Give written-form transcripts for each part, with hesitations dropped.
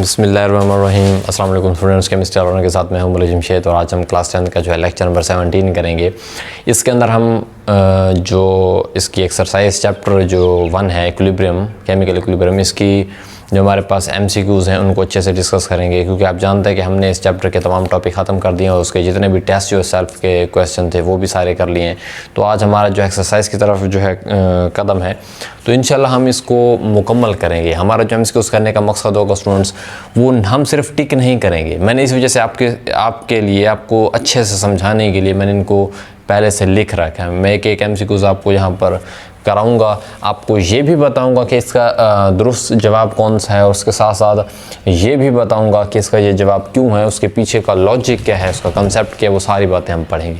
बिस्मिल्लाहिर्रहमानिर्रहीम। अस्सलाम वालेकुम स्टूडेंट्स, केमिस्ट्री ऑनर के साथ मैं हूं मुलजिम शेख और आज हम क्लास 10 का जो है लेक्चर नंबर 17 करेंगे। इसके अंदर हम जो इसकी एक्सरसाइज चैप्टर जो 1 है इक्विलिब्रियम, केमिकल इक्विलिब्रियम, इसकी जो हमारे पास MCQs हैं उनको अच्छे से डिस्कस करेंगे, क्योंकि आप जानते हैं कि हमने इस चैप्टर के तमाम टॉपिक ख़त्म कर दिए और उसके जितने भी टेस्ट योरसेल्फ के क्वेश्चन थे वो भी सारे कर लिए हैं। तो आज हमारा जो एक्सरसाइज की तरफ जो है कदम है, तो इंशाल्लाह हम इसको मुकम्मल करेंगे। हमारा जो MCQs करने का मकसद होगा स्टूडेंट्स, वो हम सिर्फ टिक नहीं करेंगे। मैंने इस वजह से आपके लिए आपको अच्छे से समझाने के लिए मैंने इनको पहले से लिख रखा है। मैं एक MCQs आपको यहाँ पर कराऊंगा, आपको ये भी बताऊंगा कि इसका दुरुस्त जवाब कौन सा है और उसके साथ साथ ये भी बताऊंगा कि इसका ये जवाब क्यों है, उसके पीछे का लॉजिक क्या है, उसका कंसेप्ट क्या है, वो सारी बातें हम पढ़ेंगे।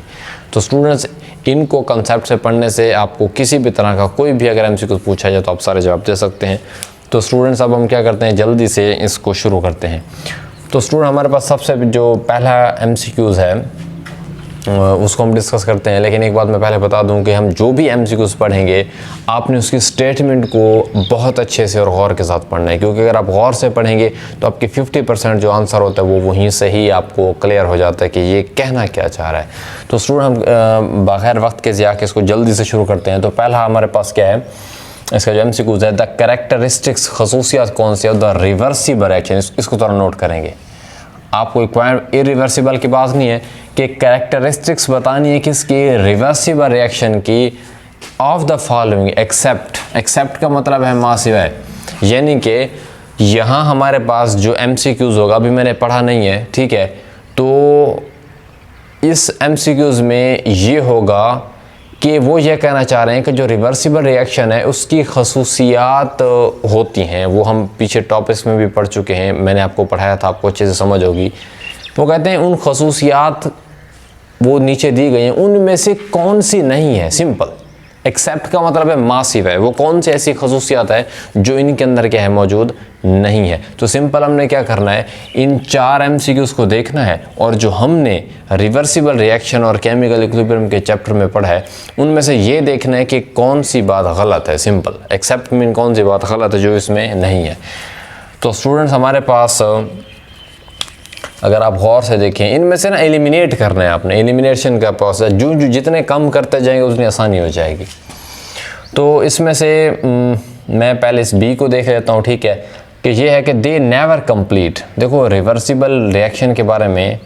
तो स्टूडेंट्स, इनको कंसेप्ट से पढ़ने से आपको किसी भी तरह का कोई भी अगर MCQ पूछा जाए तो आप सारे जवाब दे सकते हैं। तो स्टूडेंट्स, अब हम क्या करते हैं, जल्दी से इसको शुरू करते हैं। तो स्टूडेंट, हमारे पास सबसे जो पहला MCQs है उसको हम डिस्कस करते हैं। लेकिन एक बात मैं पहले बता दूं कि हम जो भी MCQs पढ़ेंगे आपने उसकी स्टेटमेंट को बहुत अच्छे से और गौर के साथ पढ़ना है, क्योंकि अगर आप गौर से पढ़ेंगे तो आपके 50% जो आंसर होता है वो वहीं से ही आपको क्लियर हो जाता है कि ये कहना क्या चाह रहा है। तो स्टूडेंट, हम बगैर वक्त के ज़िया के इसको जल्दी से शुरू करते हैं। तो पहला हमारे पास क्या है, इसका जो MCQs है, द कैरेक्टरिस्टिक्स, खसूसियात कौन सी है, द रिवर्सिबल रिएक्शन, इसको थोड़ा नोट करेंगे। आपको इरिवर्सिबल की बात नहीं है कि कैरेक्टरिस्टिक्स बतानी है किसकी, रिवर्सिबल रिएक्शन की, ऑफ द फॉलोइंग एक्सेप्ट का मतलब है मा सिवाय। यानी कि यहाँ हमारे पास जो MCQs होगा, अभी मैंने पढ़ा नहीं है, ठीक है, तो इस MCQs में ये होगा कि वो ये कहना चाह रहे हैं कि जो रिवर्सिबल रिएक्शन है उसकी खसूसियात होती हैं। वो हम पीछे टॉपिक्स में भी पढ़ चुके हैं, मैंने आपको पढ़ाया था, आपको अच्छे से समझ होगी। वो कहते हैं उन खसूसियात वो नीचे दी गई हैं, उनमें से कौन सी नहीं है। सिंपल, एक्सेप्ट का मतलब है मासिव है, वो कौन सी ऐसी खसूसियात है जो इनके अंदर क्या है, मौजूद नहीं है। तो सिंपल हमने क्या करना है, इन 4 MCQs को देखना है और जो हमने रिवर्सिबल रिएक्शन और केमिकल इक्विलिब्रियम के चैप्टर में पढ़ा है उनमें से ये देखना है कि कौन सी बात गलत है। सिंपल, एक्सेप्ट मीन कौन सी बात गलत है जो इसमें नहीं है। तो स्टूडेंट्स, हमारे पास अगर आप गौर से देखें, इनमें से ना एलिमिनेट करना है आपने, एलिमिनेशन का प्रोसेस जो जितने कम करते जाएंगे उतनी आसानी हो जाएगी। तो इसमें से मैं पहले इस B को देख लेता हूँ, ठीक है, कि ये है कि दे नेवर कंप्लीट। देखो, रिवर्सिबल रिएक्शन के बारे में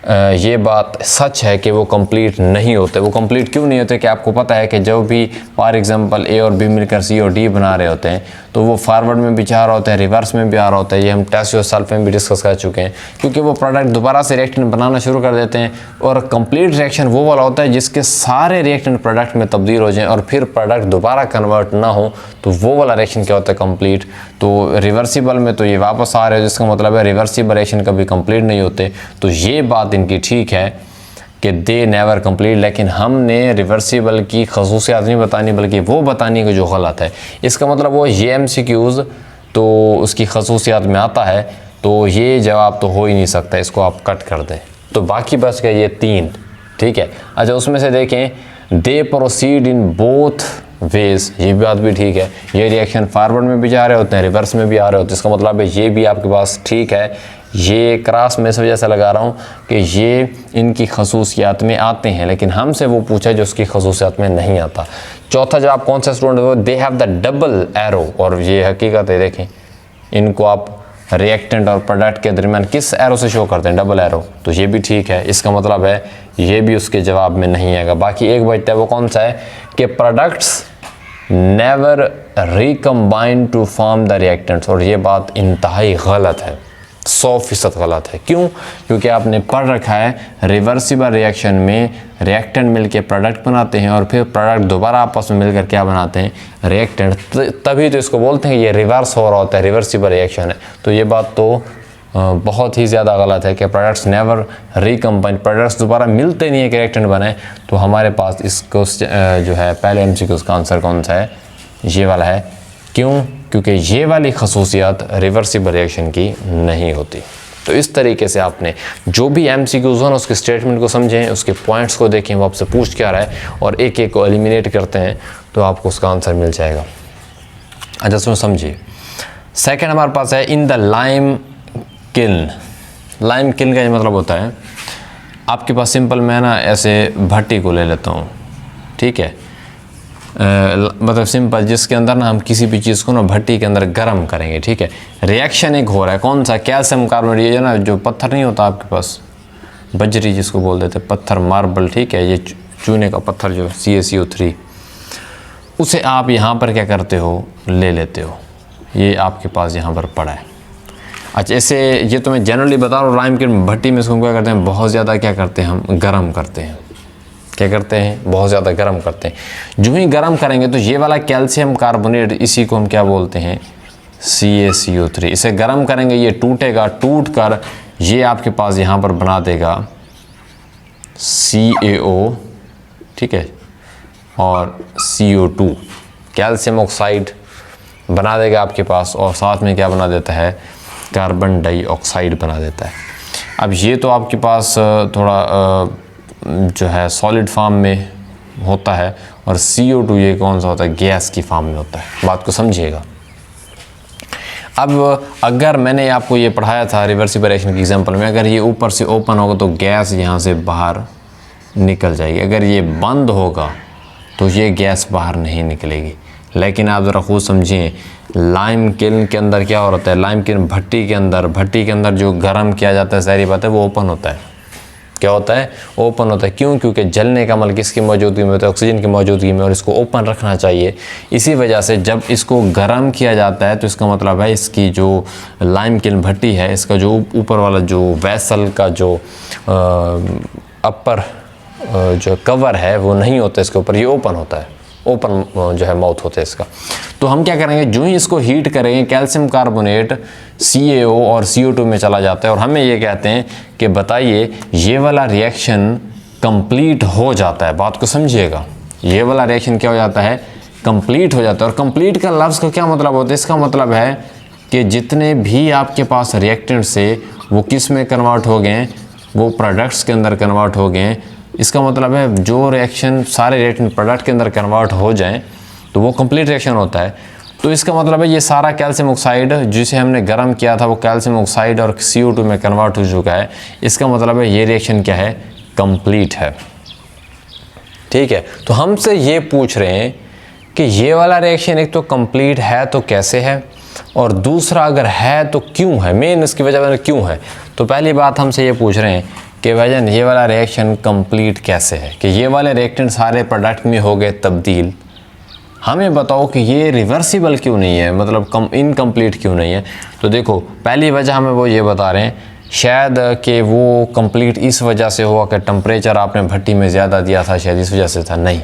ये बात सच है कि वो कंप्लीट नहीं होते। वो कंप्लीट क्यों नहीं होते कि आपको पता है कि जब भी फॉर एग्जांपल A और B मिलकर C और D बना रहे होते हैं तो वो फॉरवर्ड में भी जा रहा होता है, रिवर्स में भी आ रहा होता है। ये हम टेस्ट योरसेल्फ में भी डिस्कस कर चुके हैं, क्योंकि वो प्रोडक्ट दोबारा से रिएक्टेंट बनाना शुरू कर देते हैं। और कंप्लीट रिएक्शन वो वाला होता है जिसके सारे रिएक्टेंट प्रोडक्ट में तब्दील हो जाएँ और फिर प्रोडक्ट दोबारा कन्वर्ट ना हो, तो वो वाला रिएक्शन क्या होता है, कंप्लीट। तो रिवर्सिबल में तो ये वापस आ रहे हो, जिसका मतलब है रिवर्सिबल रिएक्शन कभी कंप्लीट नहीं होते। तो ये बात इनकी ठीक है कि दे नेवर कंप्लीट, लेकिन हमने रिवर्सिबल की खसूसियात नहीं बतानी बल्कि वो बतानी कि जो गलत है। इसका मतलब वो ये MCQs तो उसकी खसूसियात में आता है, तो ये जवाब तो हो ही नहीं सकता, इसको आप कट कर दें। तो बाकी बच गए ये 3, ठीक है। अच्छा, उसमें से देखें, दे प्रोसीड इन बोथ वेज, ये बात भी ठीक है। ये रिएक्शन फॉरवर्ड में भी जा रहे होते हैं, रिवर्स में भी आ रहे होते हैं। इसका मतलब है ये भी आपके पास ठीक है। ये क्रॉस में इस वजह से लगा रहा हूँ कि ये इनकी खसूसियात में आते हैं, लेकिन हमसे वो पूछा जो उसकी खसूसियात में नहीं आता। चौथा जवाब कौन सा स्टूडेंट हो, they have the double arrow. और ये हकीकत है, देखें, इनको आप रिएक्टेंट और प्रोडक्ट के दरमियान किस एरो से शो करते हैं, डबल एरो। तो ये भी ठीक है। इसका मतलब है ये भी उसके जवाब में नहीं आएगा। बाकी एक बचता है, वो कौन सा है कि products never recombine to form the reactants. और ये बात इंतहाई गलत है, 100% गलत है। क्यों? क्योंकि आपने पढ़ रखा है रिवर्सिबल रिएक्शन में रिएक्टेंट मिलके प्रोडक्ट बनाते हैं और फिर प्रोडक्ट दोबारा आपस में मिलकर क्या बनाते हैं, रिएक्टेंट। तभी तो इसको बोलते हैं ये रिवर्स हो रहा होता है, रिवर्सिबल रिएक्शन है। तो ये बात तो बहुत ही ज़्यादा गलत है कि प्रोडक्ट्स नेवर रिकम्बाइन, प्रोडक्ट्स दोबारा मिलते नहीं है कि रिएक्टेंट बने। तो हमारे पास इसको जो है पहले MCQ का आंसर कौन सा है, ये वाला है। क्यों? क्योंकि ये वाली खसूसियात रिवर्सिबल रिएक्शन की नहीं होती। तो इस तरीके से आपने जो भी MCQs हो ना, उसके स्टेटमेंट को समझें, उसके पॉइंट्स को देखें, वो आपसे पूछ क्या रहा है, और एक एक को एलिमिनेट करते हैं तो आपको उसका आंसर मिल जाएगा। अच्छा, उसमें समझिए। सेकंड हमारे पास है in the lime kiln. Lime kiln का ये मतलब होता है, आपके पास सिंपल मैं ना ऐसे भट्टी को ले लेता हूँ, ठीक है, मतलब सिंपल, जिसके अंदर ना हम किसी भी चीज़ को ना भट्टी के अंदर गर्म करेंगे, ठीक है। रिएक्शन एक हो रहा है, कौन सा, कैल्शियम कार्बोनेट, ये ना जो पत्थर नहीं होता आपके पास, बजरी जिसको बोल देते पत्थर, मार्बल, ठीक है, ये चूने का पत्थर जो CaCO3, उसे आप यहाँ पर क्या करते हो, ले लेते हो, ये आपके पास यहाँ पर पड़ा है। अच्छा, ऐसे ये तो मैं जनरली बता रहा हूँ, लाइम की भट्टी में इसको क्या करते हैं, बहुत ज़्यादा क्या करते हैं, हम गर्म करते हैं, क्या करते हैं, बहुत ज़्यादा गर्म करते हैं। जो ही गर्म करेंगे तो ये वाला कैल्शियम कार्बोनेट, इसी को हम क्या बोलते हैं, CaCO3, इसे गर्म करेंगे, ये टूटेगा, टूट कर ये आपके पास यहाँ पर बना देगा CaO, ठीक है, और CO2, कैल्शियम ऑक्साइड बना देगा आपके पास, और साथ में क्या बना देता है, कार्बन डाइऑक्साइड बना देता है। अब ये तो आपके पास थोड़ा जो है सॉलिड फॉर्म में होता है, और CO2 ये कौन सा होता है, गैस की फॉर्म में होता है, बात को समझिएगा। अब अगर मैंने आपको ये पढ़ाया था रिवर्सिबल रिएक्शन के एग्जांपल में, अगर ये ऊपर से ओपन होगा तो गैस यहाँ से बाहर निकल जाएगी, अगर ये बंद होगा तो ये गैस बाहर नहीं निकलेगी। लेकिन आप ज़रा खुद समझिए, लाइम किल्न के अंदर क्या हो रहा है, लाइम किल्न भट्टी के अंदर जो गर्म किया जाता है, सारी बात है, वो ओपन होता है, क्या होता है, ओपन होता है। क्यों? क्योंकि जलने का अमल किसकी मौजूदगी में होता है, ऑक्सीजन की मौजूदगी में, और इसको ओपन रखना चाहिए। इसी वजह से जब इसको गर्म किया जाता है तो इसका मतलब है इसकी जो लाइम किल्न भट्टी है, इसका जो ऊपर वाला जो वेसल का जो अपर जो कवर है वो नहीं होता इसके ऊपर, ये ओपन होता है, ओपन जो है माउथ होता है इसका। तो हम क्या करेंगे, जो ही इसको हीट करेंगे, कैल्शियम कार्बोनेट CaO और CO2 में चला जाता है, और हमें ये कहते हैं कि बताइए ये वाला रिएक्शन कंप्लीट हो जाता है। बात को समझिएगा, ये वाला रिएक्शन क्या हो जाता है, कंप्लीट हो जाता है। और कंप्लीट का लफ्ज़ का क्या मतलब होता है, इसका मतलब है कि जितने भी आपके पास रिएक्टेंट से वो किस में कन्वर्ट हो गए, वो प्रोडक्ट्स के अंदर कन्वर्ट हो गए। इसका मतलब है जो रिएक्शन सारे रिएक्टेंट प्रोडक्ट के अंदर कन्वर्ट हो जाएं तो वो कंप्लीट रिएक्शन होता है। तो इसका मतलब है ये सारा कैल्शियम ऑक्साइड जिसे हमने गर्म किया था वो कैल्शियम ऑक्साइड और CO2 में कन्वर्ट हो चुका है। इसका मतलब है ये रिएक्शन क्या है, कंप्लीट है। ठीक है, तो हमसे ये पूछ रहे हैं कि ये वाला रिएक्शन एक तो कंप्लीट है तो कैसे है, और दूसरा अगर है तो क्यों है, मेन इसकी वजह क्यों है। तो पहली बात हमसे ये पूछ रहे हैं कि भाईजान ये वाला रिएक्शन कंप्लीट कैसे है, कि ये वाले रिएक्टेंट सारे प्रोडक्ट में हो गए तब्दील। हमें बताओ कि ये रिवर्सिबल क्यों नहीं है, मतलब इनकम्प्लीट क्यों नहीं है। तो देखो पहली वजह हमें वो ये बता रहे हैं, शायद कि वो कंप्लीट इस वजह से हुआ कि टेम्परेचर आपने भट्टी में ज़्यादा दिया था, शायद इस वजह से था। नहीं,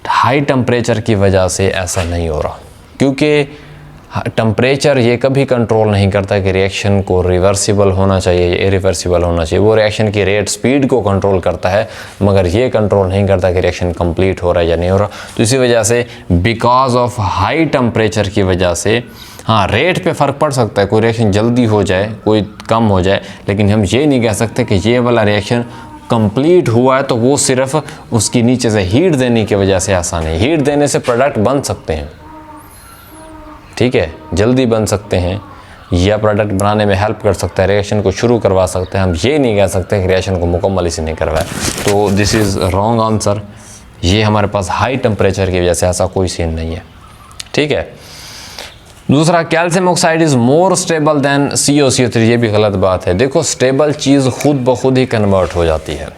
हाई टेम्परेचर की वजह से ऐसा नहीं हो रहा, क्योंकि टेम्परेचर ये कभी कंट्रोल नहीं करता कि रिएक्शन को रिवर्सिबल होना चाहिए या इरिवर्सिबल होना चाहिए। वो रिएक्शन की रेट स्पीड को कंट्रोल करता है, मगर ये कंट्रोल नहीं करता कि रिएक्शन कंप्लीट हो रहा है या नहीं हो रहा। तो इसी वजह से बिकॉज ऑफ हाई टेम्परेचर की वजह से हाँ रेट पे फ़र्क पड़ सकता है, कोई रिएक्शन जल्दी हो जाए कोई कम हो जाए, लेकिन हम ये नहीं कह सकते कि ये वाला रिएक्शन कंप्लीट हुआ है तो वो सिर्फ उसकी नीचे से हीट देने की वजह से ऐसा नहीं। हीट देने से प्रोडक्ट बन सकते हैं, ठीक है, जल्दी बन सकते हैं या प्रोडक्ट बनाने में हेल्प कर सकता है, रिएक्शन को शुरू करवा सकते हैं। हम ये नहीं कह सकते कि रिएक्शन को मुकम्मल इसी नहीं करवाए। तो दिस इज़ रॉन्ग आंसर। ये हमारे पास हाई टेम्परेचर की वजह से ऐसा कोई सीन नहीं है। ठीक है, दूसरा, calcium oxide is more stable then CaCO3। ये भी गलत बात है। देखो स्टेबल चीज़ खुद ब खुद ही कन्वर्ट हो जाती है,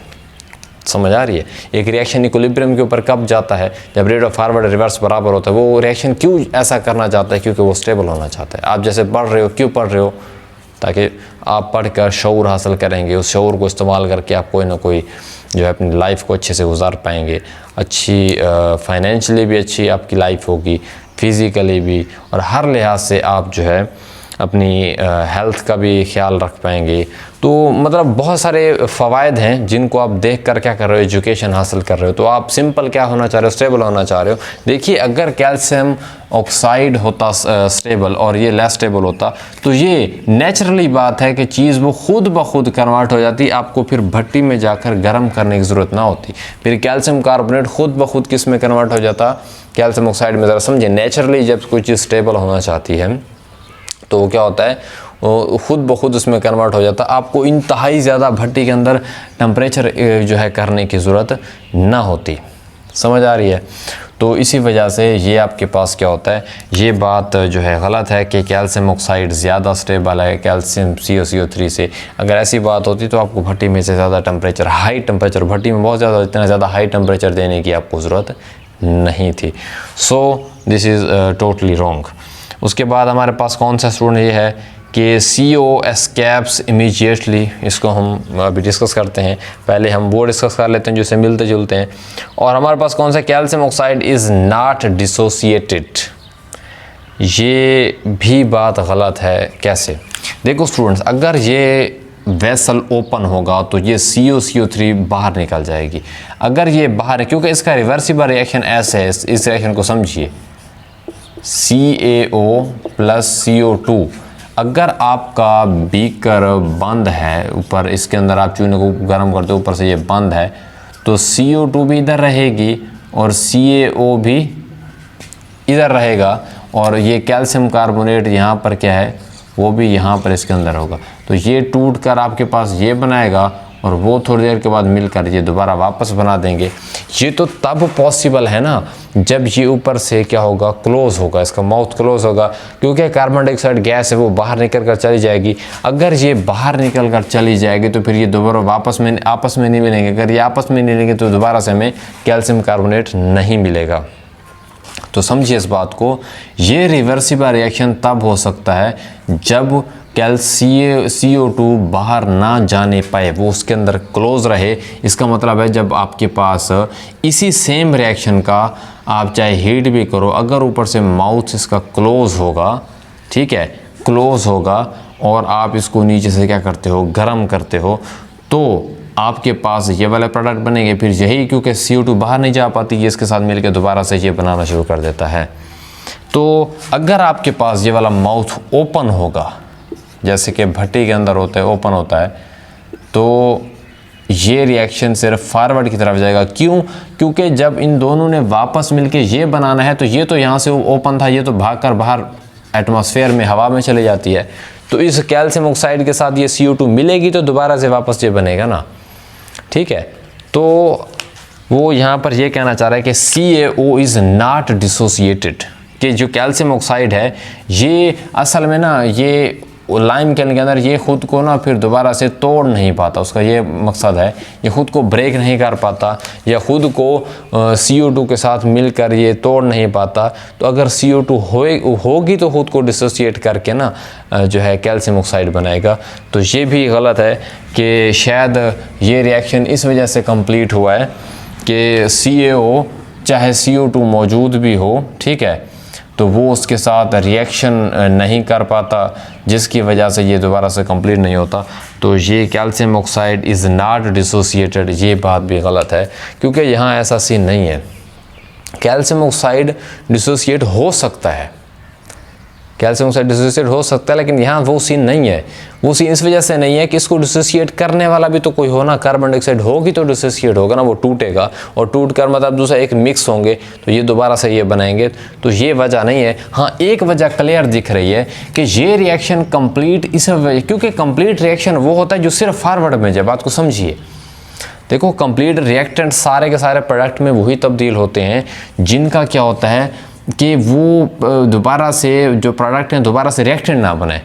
समझ आ रही है। एक रिएक्शन इक्विलिब्रियम के ऊपर कब जाता है, जब रेट ऑफ फॉरवर्ड रिवर्स बराबर होता है। वो रिएक्शन क्यों ऐसा करना चाहता है, क्योंकि वो स्टेबल होना चाहता है। आप जैसे पढ़ रहे हो, क्यों पढ़ रहे हो, ताकि आप पढ़कर शऊर हासिल करेंगे, उस शऊर को इस्तेमाल करके आप कोई ना कोई जो है अपनी लाइफ को अच्छे से गुजार पाएंगे। अच्छी फाइनेंशियली भी अच्छी आपकी लाइफ होगी, फिज़िकली भी, और हर लिहाज से आप जो है अपनी हेल्थ का भी ख्याल रख पाएंगे। तो मतलब बहुत सारे फ़वायद हैं जिनको आप देख कर क्या कर रहे हो, एजुकेशन हासिल कर रहे हो। तो आप सिंपल क्या होना चाह रहे हो, स्टेबल होना चाह रहे हो। देखिए अगर कैल्शियम ऑक्साइड होता स्टेबल और ये लेस स्टेबल होता तो ये नेचुरली बात है कि चीज़ वो खुद ब खुद कन्वर्ट हो जाती, आपको फिर भट्टी में जाकर गर्म करने की ज़रूरत ना होती। फिर कैल्शियम कार्बोनेट खुद ब खुद किस में कन्वर्ट हो जाता, कैल्शियम ऑक्साइड में। ज़रा समझिए, नेचुरली जब कोई चीज़ स्टेबल होना चाहती है तो वो क्या होता है, खुद ब खुद उसमें कन्वर्ट हो जाता, आपको इंतहाई ज़्यादा भट्टी के अंदर टेम्परेचर जो है करने की ज़रूरत ना होती। समझ आ रही है? तो इसी वजह से ये आपके पास क्या होता है, ये बात जो है गलत है कि कैल्शियम ऑक्साइड ज़्यादा स्टेबल है कैल्शियम CaCO3 से। अगर ऐसी बात होती तो आपको भट्टी में से ज़्यादा टेम्परेचर, हाई टेम्परेचर, भट्टी में बहुत ज़्यादा, इतना ज़्यादा हाई टेम्परेचर देने की आपको ज़रूरत नहीं थी। So this is totally wrong. उसके बाद हमारे पास कौन सा स्टूडेंट ये है कि CO एस्केप्स इमीडिएटली, इसको हम अभी डिस्कस करते हैं। पहले हम वो डिस्कस कर लेते हैं जो इससे मिलते जुलते हैं। और हमारे पास कौन सा, calcium oxide is not dissociated, ये भी बात गलत है। कैसे? देखो स्टूडेंट्स, अगर ये वेसल ओपन होगा तो ये CaCO3 बाहर निकल जाएगी। अगर ये बाहर है, क्योंकि इसका रिवर्सिबल रिएक्शन ऐसे है, इस रिएक्शन को समझिए, CaO + CO2। अगर आपका बीकर बंद है, ऊपर इसके अंदर आप चूने को गर्म करते हो, ऊपर से ये बंद है, तो CO2 भी इधर रहेगी और CaO भी इधर रहेगा, और ये कैल्शियम कार्बोनेट यहाँ पर क्या है, वो भी यहाँ पर इसके अंदर होगा। तो ये टूट कर आपके पास ये बनाएगा और वो थोड़ी देर के बाद मिलकर ये दोबारा वापस बना देंगे। ये तो तब पॉसिबल है ना जब ये ऊपर से क्या होगा, क्लोज होगा, इसका माउथ क्लोज होगा, क्योंकि कार्बन डाइऑक्साइड गैस है वो बाहर निकल कर चली जाएगी। अगर ये बाहर निकल कर चली जाएगी तो फिर ये दोबारा आपस में नहीं मिलेंगे। अगर ये आपस में नहीं मिलेंगे तो दोबारा से हमें कैल्शियम कार्बोनेट नहीं मिलेगा। तो समझिए इस बात को, ये रिवर्सिबल रिएक्शन तब हो सकता है जब CO2 बाहर ना जाने पाए, वो उसके अंदर क्लोज रहे। इसका मतलब है जब आपके पास इसी सेम रिएक्शन का आप चाहे हीट भी करो, अगर ऊपर से माउथ इसका क्लोज होगा, ठीक है, क्लोज होगा, और आप इसको नीचे से क्या करते हो, गर्म करते हो, तो आपके पास ये वाले प्रोडक्ट बनेंगे। फिर यही, क्योंकि CO2 बाहर नहीं जा पाती, ये इसके साथ मिलकर दोबारा से ये बनाना शुरू कर देता है। तो अगर आपके पास ये वाला माउथ ओपन होगा, जैसे कि भट्टी के अंदर होता है, ओपन होता है, तो ये रिएक्शन सिर्फ फॉरवर्ड की तरफ जाएगा। क्यों? क्योंकि जब इन दोनों ने वापस मिलके ये बनाना है, तो ये तो यहाँ से ओपन था, ये तो भागकर बाहर एटमॉस्फेयर में, हवा में चले जाती है। तो इस कैल्शियम ऑक्साइड के साथ ये CO2 मिलेगी तो दोबारा से वापस ये बनेगा ना, ठीक है। तो वो यहाँ पर ये कहना चाह रहा है कि CaO इज़ नॉट डिसोसिएटेड, कि जो कैल्शियम ऑक्साइड है ये असल में ना, ये लाइम के अंदर ये ख़ुद को ना फिर दोबारा से तोड़ नहीं पाता। उसका ये मकसद है, ये ख़ुद को ब्रेक नहीं कर पाता, या ख़ुद को CO2 के साथ मिलकर ये तोड़ नहीं पाता। तो अगर CO2 होगी तो ख़ुद को डिसोसिएट करके ना जो है कैल्शियम ऑक्साइड बनाएगा। तो ये भी गलत है कि शायद ये रिएक्शन इस वजह से कंप्लीट हुआ है कि CaO चाहे CO2 मौजूद भी हो, ठीक है, तो वो उसके साथ रिएक्शन नहीं कर पाता, जिसकी वजह से ये दोबारा से कंप्लीट नहीं होता। तो ये calcium oxide is not dissociated, ये बात भी गलत है, क्योंकि यहाँ ऐसा सीन नहीं है। कैल्शियम ऑक्साइड डिसोसिएट हो सकता है, कैल्शियम ऑक्साइड डिसोसिएट हो सकता है, लेकिन यहाँ वो सीन नहीं है। वो सीन इस वजह से नहीं है कि इसको डिसोसिएट करने वाला भी तो कोई हो ना, कार्बन डाइऑक्साइड होगी तो डिसोसिएट होगा ना, वो टूटेगा, और टूट कर मतलब दूसरा एक मिक्स होंगे, तो ये दोबारा से ये बनाएंगे। तो ये वजह नहीं है। हाँ, एक वजह क्लियर दिख रही है कि ये रिएक्शन कंप्लीट इस वजह, क्योंकि कंप्लीट रिएक्शन वो होता है जो सिर्फ फॉरवर्ड में जाए। बात को समझिए, देखो कंप्लीट रिएक्टेंट सारे के सारे प्रोडक्ट में वही तब्दील होते हैं जिनका क्या होता है कि वो दोबारा से जो प्रोडक्ट हैं दोबारा से रिएक्टेंट ना बने।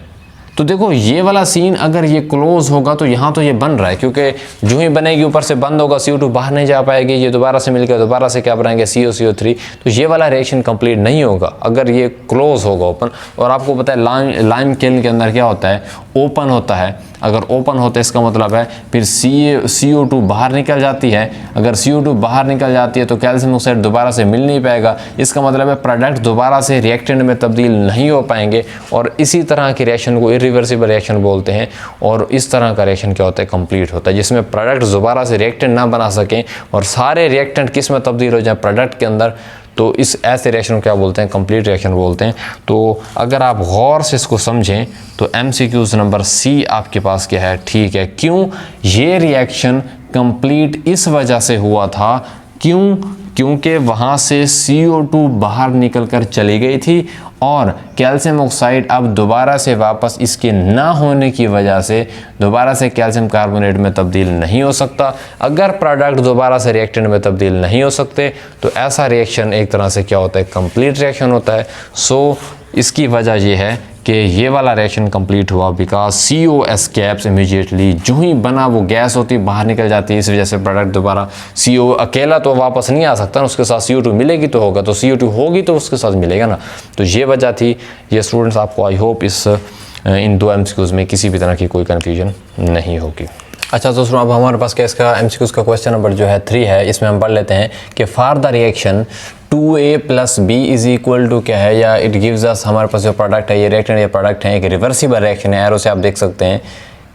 तो देखो ये वाला सीन, अगर ये क्लोज होगा तो यहाँ तो ये बन रहा है, क्योंकि जो ही बनेगी ऊपर से बंद होगा, CO2 बाहर नहीं जा पाएगी, ये दोबारा से मिलकर दोबारा से क्या बनाएंगे, CaCO3। तो ये वाला रिएक्शन कंप्लीट नहीं होगा अगर ये क्लोज होगा, ओपन। और आपको पता है लाइम किल्न के अंदर क्या होता है, ओपन होता है। अगर ओपन होता है इसका मतलब है फिर CO2 बाहर निकल जाती है। अगर CO2 बाहर निकल जाती है तो कैल्शियम ऑक्साइड दोबारा से मिल नहीं पाएगा। इसका मतलब है प्रोडक्ट दोबारा से रिएक्टेंट में तब्दील नहीं हो पाएंगे, और इसी तरह के रिएक्शन को इरिवर्सिबल रिएक्शन बोलते हैं। और इस तरह का रिएक्शन क्या होता है, कंप्लीट होता है, जिसमें प्रोडक्ट दोबारा से रिएक्टेंट ना बना सकें और सारे रिएक्टेंट किस में तब्दील हो जाए, प्रोडक्ट के अंदर। तो इस ऐसे रिएक्शन को क्या बोलते हैं, कंप्लीट रिएक्शन बोलते हैं। तो अगर आप गौर से इसको समझें तो MCQs नंबर C आपके पास क्या है, ठीक है। क्यों? ये रिएक्शन कंप्लीट इस वजह से हुआ था क्यों? क्योंकि वहाँ से CO2 बाहर निकल कर चली गई थी और कैल्शियम ऑक्साइड अब दोबारा से वापस इसके ना होने की वजह से दोबारा से कैल्शियम कार्बोनेट में तब्दील नहीं हो सकता। अगर प्रोडक्ट दोबारा से रिएक्टेंट में तब्दील नहीं हो सकते तो ऐसा रिएक्शन एक तरह से क्या होता है, कंप्लीट रिएक्शन होता है। सो इसकी वजह यह है कि ये वाला रिएक्शन कंप्लीट हुआ बिकॉज CO एस्केप्स इमीडिएटली, जो ही बना वो गैस होती बाहर निकल जाती है, इस वजह से प्रोडक्ट दोबारा CO अकेला तो वापस नहीं आ सकता ना, उसके साथ CO2 मिलेगी तो होगा, तो CO2 होगी तो उसके साथ मिलेगा ना। तो ये वजह थी। ये स्टूडेंट्स आपको आई होप इन 2 MCQs में किसी भी तरह की कोई कन्फ्यूजन नहीं होगी। अच्छा दोस्तों, अब हमारे पास क्या इसका MCQs का क्वेश्चन नंबर जो है 3 है। इसमें हम पढ़ लेते हैं कि for the reaction 2A + B is equal to क्या है, या इट गिव्स अस, हमारे पास जो प्रोडक्ट है ये रिएक्टेंट या प्रोडक्ट है, एक रिवर्सिबल रिएक्शन है। एरो से आप देख सकते हैं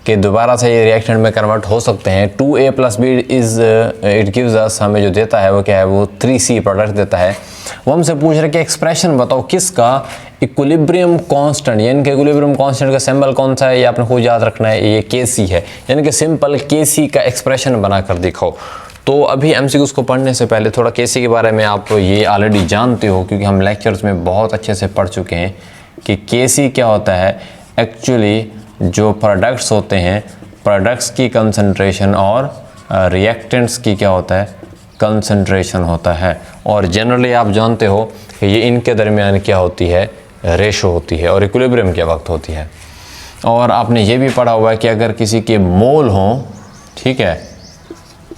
कि दोबारा से ये रिएक्टेंट में कन्वर्ट हो सकते हैं। 2A + B is it gives us, हमें जो देता है वो क्या है, वो 3C प्रोडक्ट देता है। वो हमसे पूछ रहे कि एक्सप्रेशन बताओ किसका, इक्विलिब्रियम कांस्टेंट, यानी कि इक्विलिब्रियम कांस्टेंट का सिंबल कौन सा है, ये आपने खुद याद रखना है, ये Kc है, यानी कि सिंपल Kc का एक्सप्रेशन बनाकर दिखाओ। तो अभी MCQs को पढ़ने से पहले थोड़ा Kc के बारे में आप ये ऑलरेडी जानते हो, क्योंकि हम लेक्चर्स में बहुत अच्छे से पढ़ चुके हैं कि Kc क्या होता है। एक्चुअली जो प्रोडक्ट्स होते हैं, प्रोडक्ट्स की कंसंट्रेशन और रिएक्टेंट्स की क्या होता है, कंसंट्रेशन होता है। और जनरली आप जानते हो कि ये इनके दरमियान क्या होती है, रेशो होती है, और इक्विलिब्रियम के वक्त होती है। और आपने ये भी पढ़ा हुआ है कि अगर किसी के मोल हों, ठीक है,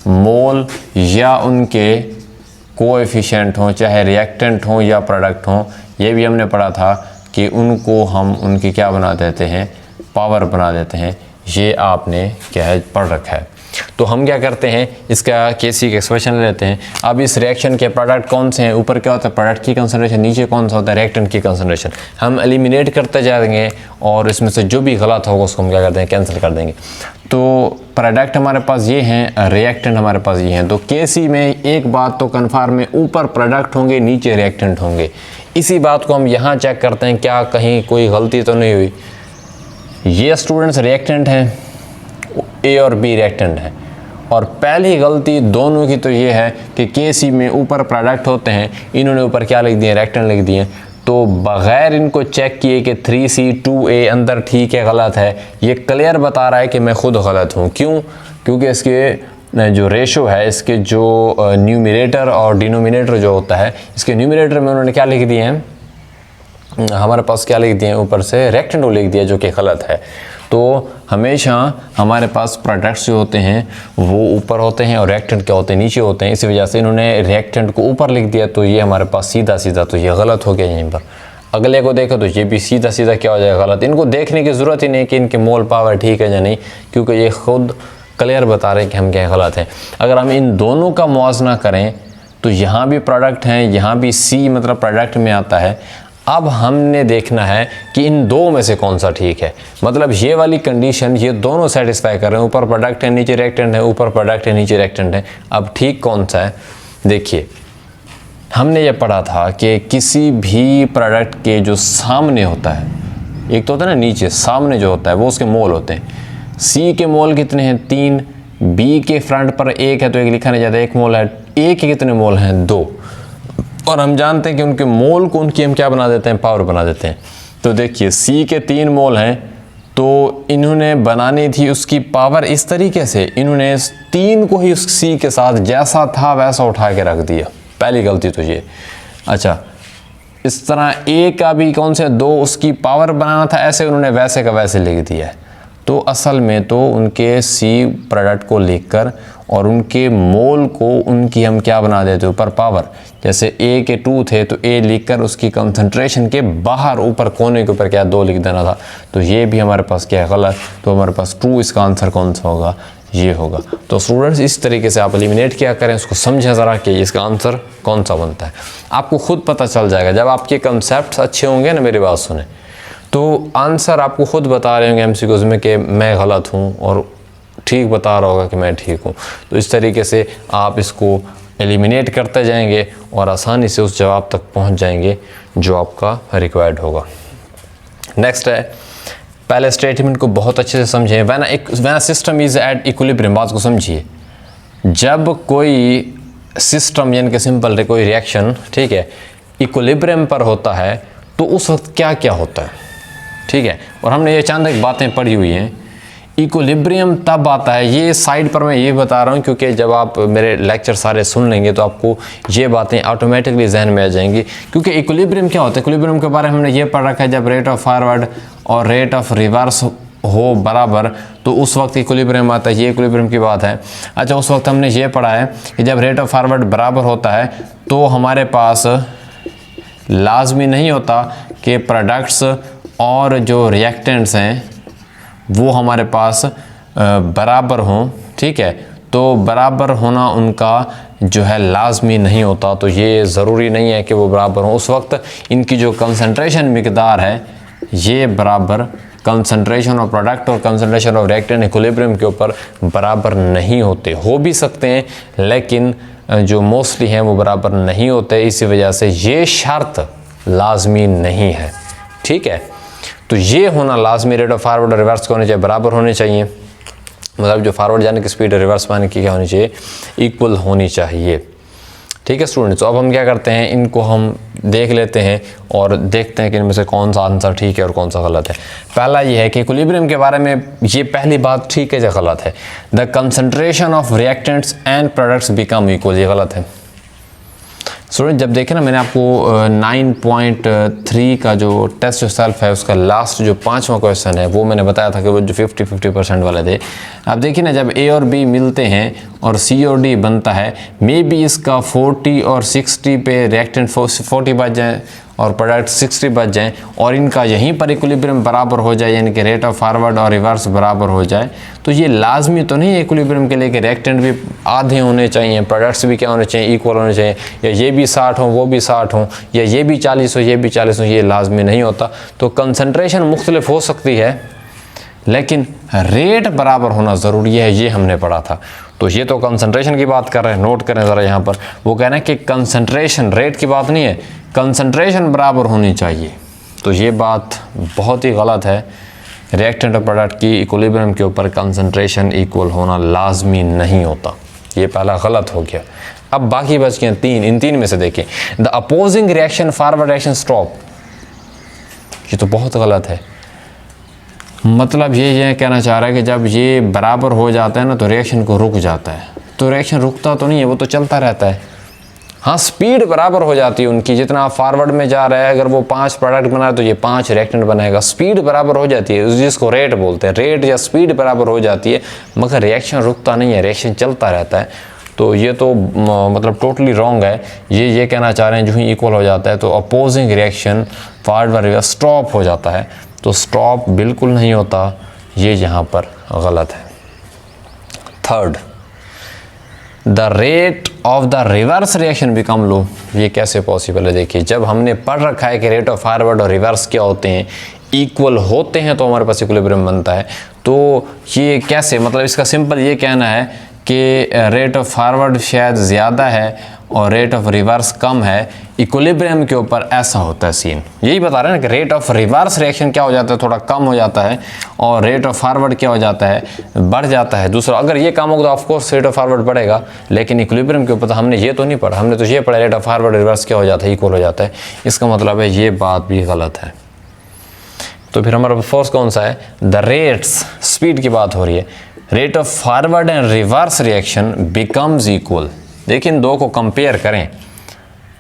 मोल या उनके कोएफिशिएंट हों, चाहे रिएक्टेंट हों या प्रोडक्ट हों, ये भी हमने पढ़ा था कि उनको हम उनकी क्या बना देते हैं, पावर बना देते हैं। ये आपने क्या है पढ़ रखा है। तो हम क्या करते हैं, इसका Kc का एक्सप्रेशन लेते हैं। अब इस रिएक्शन के प्रोडक्ट कौन से हैं, ऊपर क्या होता है प्रोडक्ट की कंसंट्रेशन, नीचे कौन सा होता है रिएक्टेंट की कंसंट्रेशन। हम एलिमिनेट करते जाएंगे और इसमें से जो भी गलत होगा उसको हम क्या करते हैं, कैंसिल कर देंगे। तो प्रोडक्ट हमारे पास ये हैं, रिएक्टेंट हमारे पास ये हैं। तो Kc में एक बात तो कन्फर्म है, ऊपर प्रोडक्ट होंगे नीचे रिएक्टेंट होंगे। इसी बात को हम यहाँ चेक करते हैं क्या कहीं कोई गलती तो नहीं हुई। ये स्टूडेंट्स रिएक्टेंट हैं, A और B रिएक्टेंट हैं, और पहली गलती दोनों की तो ये है कि Kc में ऊपर प्रोडक्ट होते हैं, इन्होंने ऊपर क्या लिख दिए, रिएक्टेंट लिख दिए। तो बग़ैर इनको चेक किए कि 3C 2A अंदर ठीक है गलत है, ये क्लियर बता रहा है कि मैं खुद गलत हूँ। क्यों? क्योंकि इसके जो रेशो है, इसके जो न्यूमरेटर और डिनोमिनेटर जो होता है, इसके न्यूमरेटर में उन्होंने क्या लिख दिए हैं, हमारे पास क्या लिख दिए हैं, ऊपर से रिएक्टेंट लिख दिया, जो कि गलत है। तो हमेशा हमारे पास प्रोडक्ट्स जो होते हैं वो ऊपर होते हैं और रिएक्टेंट क्या होते हैं, नीचे होते हैं। इसी वजह से इन्होंने रिएक्टेंट को ऊपर लिख दिया, तो ये हमारे पास सीधा सीधा तो ये गलत हो गया यहीं पर। अगले को देखो तो ये भी सीधा सीधा क्या हो जाएगा, गलत। इनको देखने की ज़रूरत ही नहीं कि इनके मोल पावर ठीक है या नहीं, क्योंकि ये खुद क्लियर बता रहे हैं कि हम क्या गलत हैं। अगर हम इन दोनों का मुआवजा करें तो यहाँ भी प्रोडक्ट हैं, यहाँ भी C मतलब प्रोडक्ट में आता है। अब हमने देखना है कि इन दो में से कौन सा ठीक है, मतलब ये वाली कंडीशन ये दोनों सेटिस्फाई कर रहे हैं, ऊपर प्रोडक्ट है नीचे रिएक्टेंट है, ऊपर प्रोडक्ट है नीचे रिएक्टेंट है। अब ठीक कौन सा है, देखिए हमने ये पढ़ा था कि किसी भी प्रोडक्ट के जो सामने होता है, एक तो होता है ना नीचे, सामने जो होता है वो उसके मोल होते हैं। C के मोल कितने हैं, 3, B के फ्रंट पर 1 है तो 1 लिखा नहीं जाता, 1 मोल है। A के कितने मोल हैं, 2, और हम जानते हैं कि उनके मोल को उनकी हम क्या बना देते हैं, पावर बना देते हैं। तो देखिए C के 3 मोल हैं, तो इन्होंने बनानी थी उसकी पावर इस तरीके से, इन्होंने 3 को ही उस C के साथ जैसा था वैसा उठा के रख दिया। पहली गलती तो ये। अच्छा, इस तरह A का भी कौन से 2 उसकी पावर बनाना था, ऐसे उन्होंने वैसे का वैसे लिख दिया है। तो असल में तो उनके C प्रोडक्ट को लिखकर और उनके मोल को उनकी हम क्या बना देते ऊपर पावर। जैसे A के 2 थे तो A लिखकर उसकी कंसंट्रेशन के बाहर ऊपर कोने के ऊपर क्या 2 लिख देना था। तो ये भी हमारे पास क्या है, गलत। तो हमारे पास 2, इसका आंसर कौन सा होगा, ये होगा। तो स्टूडेंट्स इस तरीके से आप एलिमिनेट किया करें, उसको समझें ज़रा कि इसका आंसर कौन सा बनता है। आपको खुद पता चल जाएगा जब आपके कंसेप्ट अच्छे होंगे ना, मेरी बात सुने, तो आंसर आपको खुद बता रहे होंगे MCQs में कि मैं गलत हूँ और ठीक बता रहा होगा कि मैं ठीक हूँ। तो इस तरीके से आप इसको एलिमिनेट करते जाएंगे और आसानी से उस जवाब तक पहुँच जाएंगे जो आपका रिक्वायर्ड होगा। नेक्स्ट है, पहले स्टेटमेंट को बहुत अच्छे से समझें। When system is at equilibrium, बात को समझिए। जब कोई सिस्टम यानी कि सिंपल कोई रिएक्शन, ठीक है, इक्विलिब्रियम पर होता है तो उस वक्त क्या क्या होता है, ठीक है। और हमने ये चंद एक बातें पढ़ी हुई हैं। इक्विलिब्रियम तब आता है, ये साइड पर मैं ये बता रहा हूँ क्योंकि जब आप मेरे लेक्चर सारे सुन लेंगे तो आपको ये बातें ऑटोमेटिकली जहन में आ जाएंगी। क्योंकि इक्विलिब्रियम क्या होता है, इक्विलिब्रियम के बारे में हमने ये पढ़ रखा है, जब रेट ऑफ फॉरवर्ड और रेट ऑफ रिवर्स हो बराबर तो उस वक्त इक्विलिब्रियम आता है, ये इक्विलिब्रियम की बात है। अच्छा, उस वक्त हमने ये पढ़ा है कि जब रेट ऑफ फॉरवर्ड बराबर होता है तो हमारे पास लाजमी नहीं होता कि प्रोडक्ट्स और जो रिएक्टेंट्स हैं वो हमारे पास बराबर हों, ठीक है। तो बराबर होना उनका जो है लाजमी नहीं होता, तो ये ज़रूरी नहीं है कि वो बराबर हों। उस वक्त इनकी जो कंसंट्रेशन मिकदार है ये बराबर, कंसंट्रेशन ऑफ प्रोडक्ट और कंसंट्रेशन ऑफ रिएक्टेंट इक्विलिब्रियम के ऊपर बराबर नहीं होते। हो भी सकते हैं लेकिन जो मोस्टली हैं वो बराबर नहीं होते, इसी वजह से ये शर्त लाजमी नहीं है, ठीक है। तो ये होना लाजमी, रेट ऑफ फॉरवर्ड और रिवर्स के होने चाहिए, बराबर होने चाहिए, मतलब जो फॉरवर्ड जाने की स्पीड है रिवर्स पाने की क्या होनी चाहिए, इक्वल होनी चाहिए, ठीक है स्टूडेंट्स। तो अब हम क्या करते हैं, इनको हम देख लेते हैं और देखते हैं कि इनमें से कौन सा आंसर ठीक है और कौन सा गलत है। पहला ये है कि इक्विलिब्रियम के बारे में ये पहली बात ठीक है या गलत है, the concentration of reactants and products become equal, ये गलत है स्टूडेंट। जब देखें ना, मैंने आपको 9.3 का जो टेस्ट सेल्फ है उसका लास्ट जो 5वां क्वेश्चन है वो मैंने बताया था कि वो जो 50-50% वाले थे। अब देखिए ना, जब ए और बी मिलते हैं और सी और डी बनता है, मे बी इसका 40 और 60 पे रिएक्टेंट 40 बच जाए और प्रोडक्ट 60 बच जाएँ और इनका यहीं पर इक्विलिब्रियम बराबर हो जाए, यानी कि रेट ऑफ फॉरवर्ड और रिवर्स बराबर हो जाए, तो ये लाजमी तो नहीं है इक्विलिब्रियम के लिए कि रिएक्टेंट भी आधे होने चाहिए, प्रोडक्ट्स भी क्या होने चाहिए, इक्वल होने चाहिए, या ये भी 60 हो वो भी 60 हो, या ये भी 40 हो ये भी 40 हो, ये लाजमी नहीं होता। तो कंसंट्रेशन मुख्तलिफ हो सकती है लेकिन रेट बराबर होना ज़रूरी है, ये हमने पढ़ा था। तो ये तो कंसंट्रेशन की बात कर रहे हैं, नोट करें ज़रा यहाँ पर, वो कह रहे हैं कि कंसंट्रेशन, रेट की बात नहीं है, कंसंट्रेशन बराबर होनी चाहिए। तो ये बात बहुत ही गलत है, रिएक्टेंट और प्रोडक्ट की इक्विलिब्रियम के ऊपर कंसंट्रेशन इक्वल होना लाजमी नहीं होता, ये पहला गलत हो गया। अब बाकी बच गए 3, इन 3 में से देखें, the opposing reaction forward reaction stop, ये तो बहुत गलत है। मतलब ये कहना चाह रहा है कि जब ये बराबर हो जाता है ना तो रिएक्शन को रुक जाता है, तो रिएक्शन रुकता तो नहीं है, वो तो चलता रहता है। हाँ, स्पीड बराबर हो जाती है उनकी, जितना आप फॉरवर्ड में जा रहा है, अगर वो 5 प्रोडक्ट बना तो ये 5 रिएक्टेंट बनाएगा, स्पीड बराबर हो जाती है, जिसको रेट बोलते हैं, रेट या स्पीड बराबर हो जाती है, मगर रिएक्शन रुकता नहीं है, रिएक्शन चलता रहता है। तो ये तो मतलब टोटली रॉन्ग है। ये कहना चाह रहे हैं जो ही इक्वल हो जाता है तो opposing reaction forward reverse stop हो जाता है, तो स्टॉप बिल्कुल नहीं होता, ये यहाँ पर गलत है। Third, the rate of the reverse reaction become low, ये कैसे पॉसिबल है। देखिए, जब हमने पढ़ रखा है कि रेट ऑफ फॉरवर्ड और रिवर्स क्या होते हैं, इक्वल होते हैं तो हमारे पास इक्विलिब्रियम बनता है। तो ये कैसे, मतलब इसका सिंपल ये कहना है कि रेट ऑफ फॉरवर्ड शायद ज़्यादा है और रेट ऑफ रिवर्स कम है, इक्विलिब्रियम के ऊपर ऐसा होता है सीन। यही बता रहे हैं ना कि रेट ऑफ रिवर्स रिएक्शन क्या हो जाता है, थोड़ा कम हो जाता है, और रेट ऑफ फॉरवर्ड क्या हो जाता है, बढ़ जाता है। दूसरा, अगर ये कम होगा तो ऑफकोर्स रेट ऑफ फॉरवर्ड बढ़ेगा, लेकिन इक्विलिब्रियम के ऊपर तो हमने ये तो नहीं पढ़ा, हमने तो ये पढ़ा रेट ऑफ फॉरवर्ड रिवर्स क्या हो जाता है, इक्वल हो जाता है। इसका मतलब है ये बात भी गलत है। तो फिर हमारा फोर्स कौन सा है, द रेट्स, स्पीड की बात हो रही है, rate of forward and reverse reaction becomes equal. देखिए, इन दो को कंपेयर करें,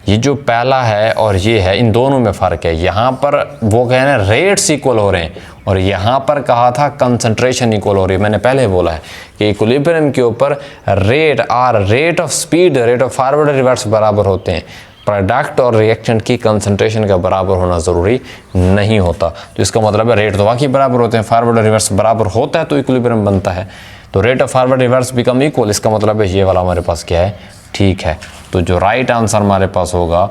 ये जो पहला है और ये है, इन दोनों में फ़र्क है। यहाँ पर वो कह रहे हैं रेट्स इक्वल हो रहे हैं और यहाँ पर कहा था कंसंट्रेशन इक्वल हो रही है। मैंने पहले बोला है कि इक्विलिब्रियम के ऊपर rate of speed, rate of forward और रिवर्स बराबर होते हैं, प्रोडक्ट और रिएक्टेंट की कंसंट्रेशन का बराबर होना ज़रूरी नहीं होता। तो इसका मतलब है रेट तो वाकई बराबर होते हैं, फॉरवर्ड और रिवर्स बराबर होता है तो इक्विलिब्रियम बनता है। तो rate of forward reverse become equal, इसका मतलब है ये वाला हमारे पास क्या है, ठीक है। तो जो राइट आंसर हमारे पास होगा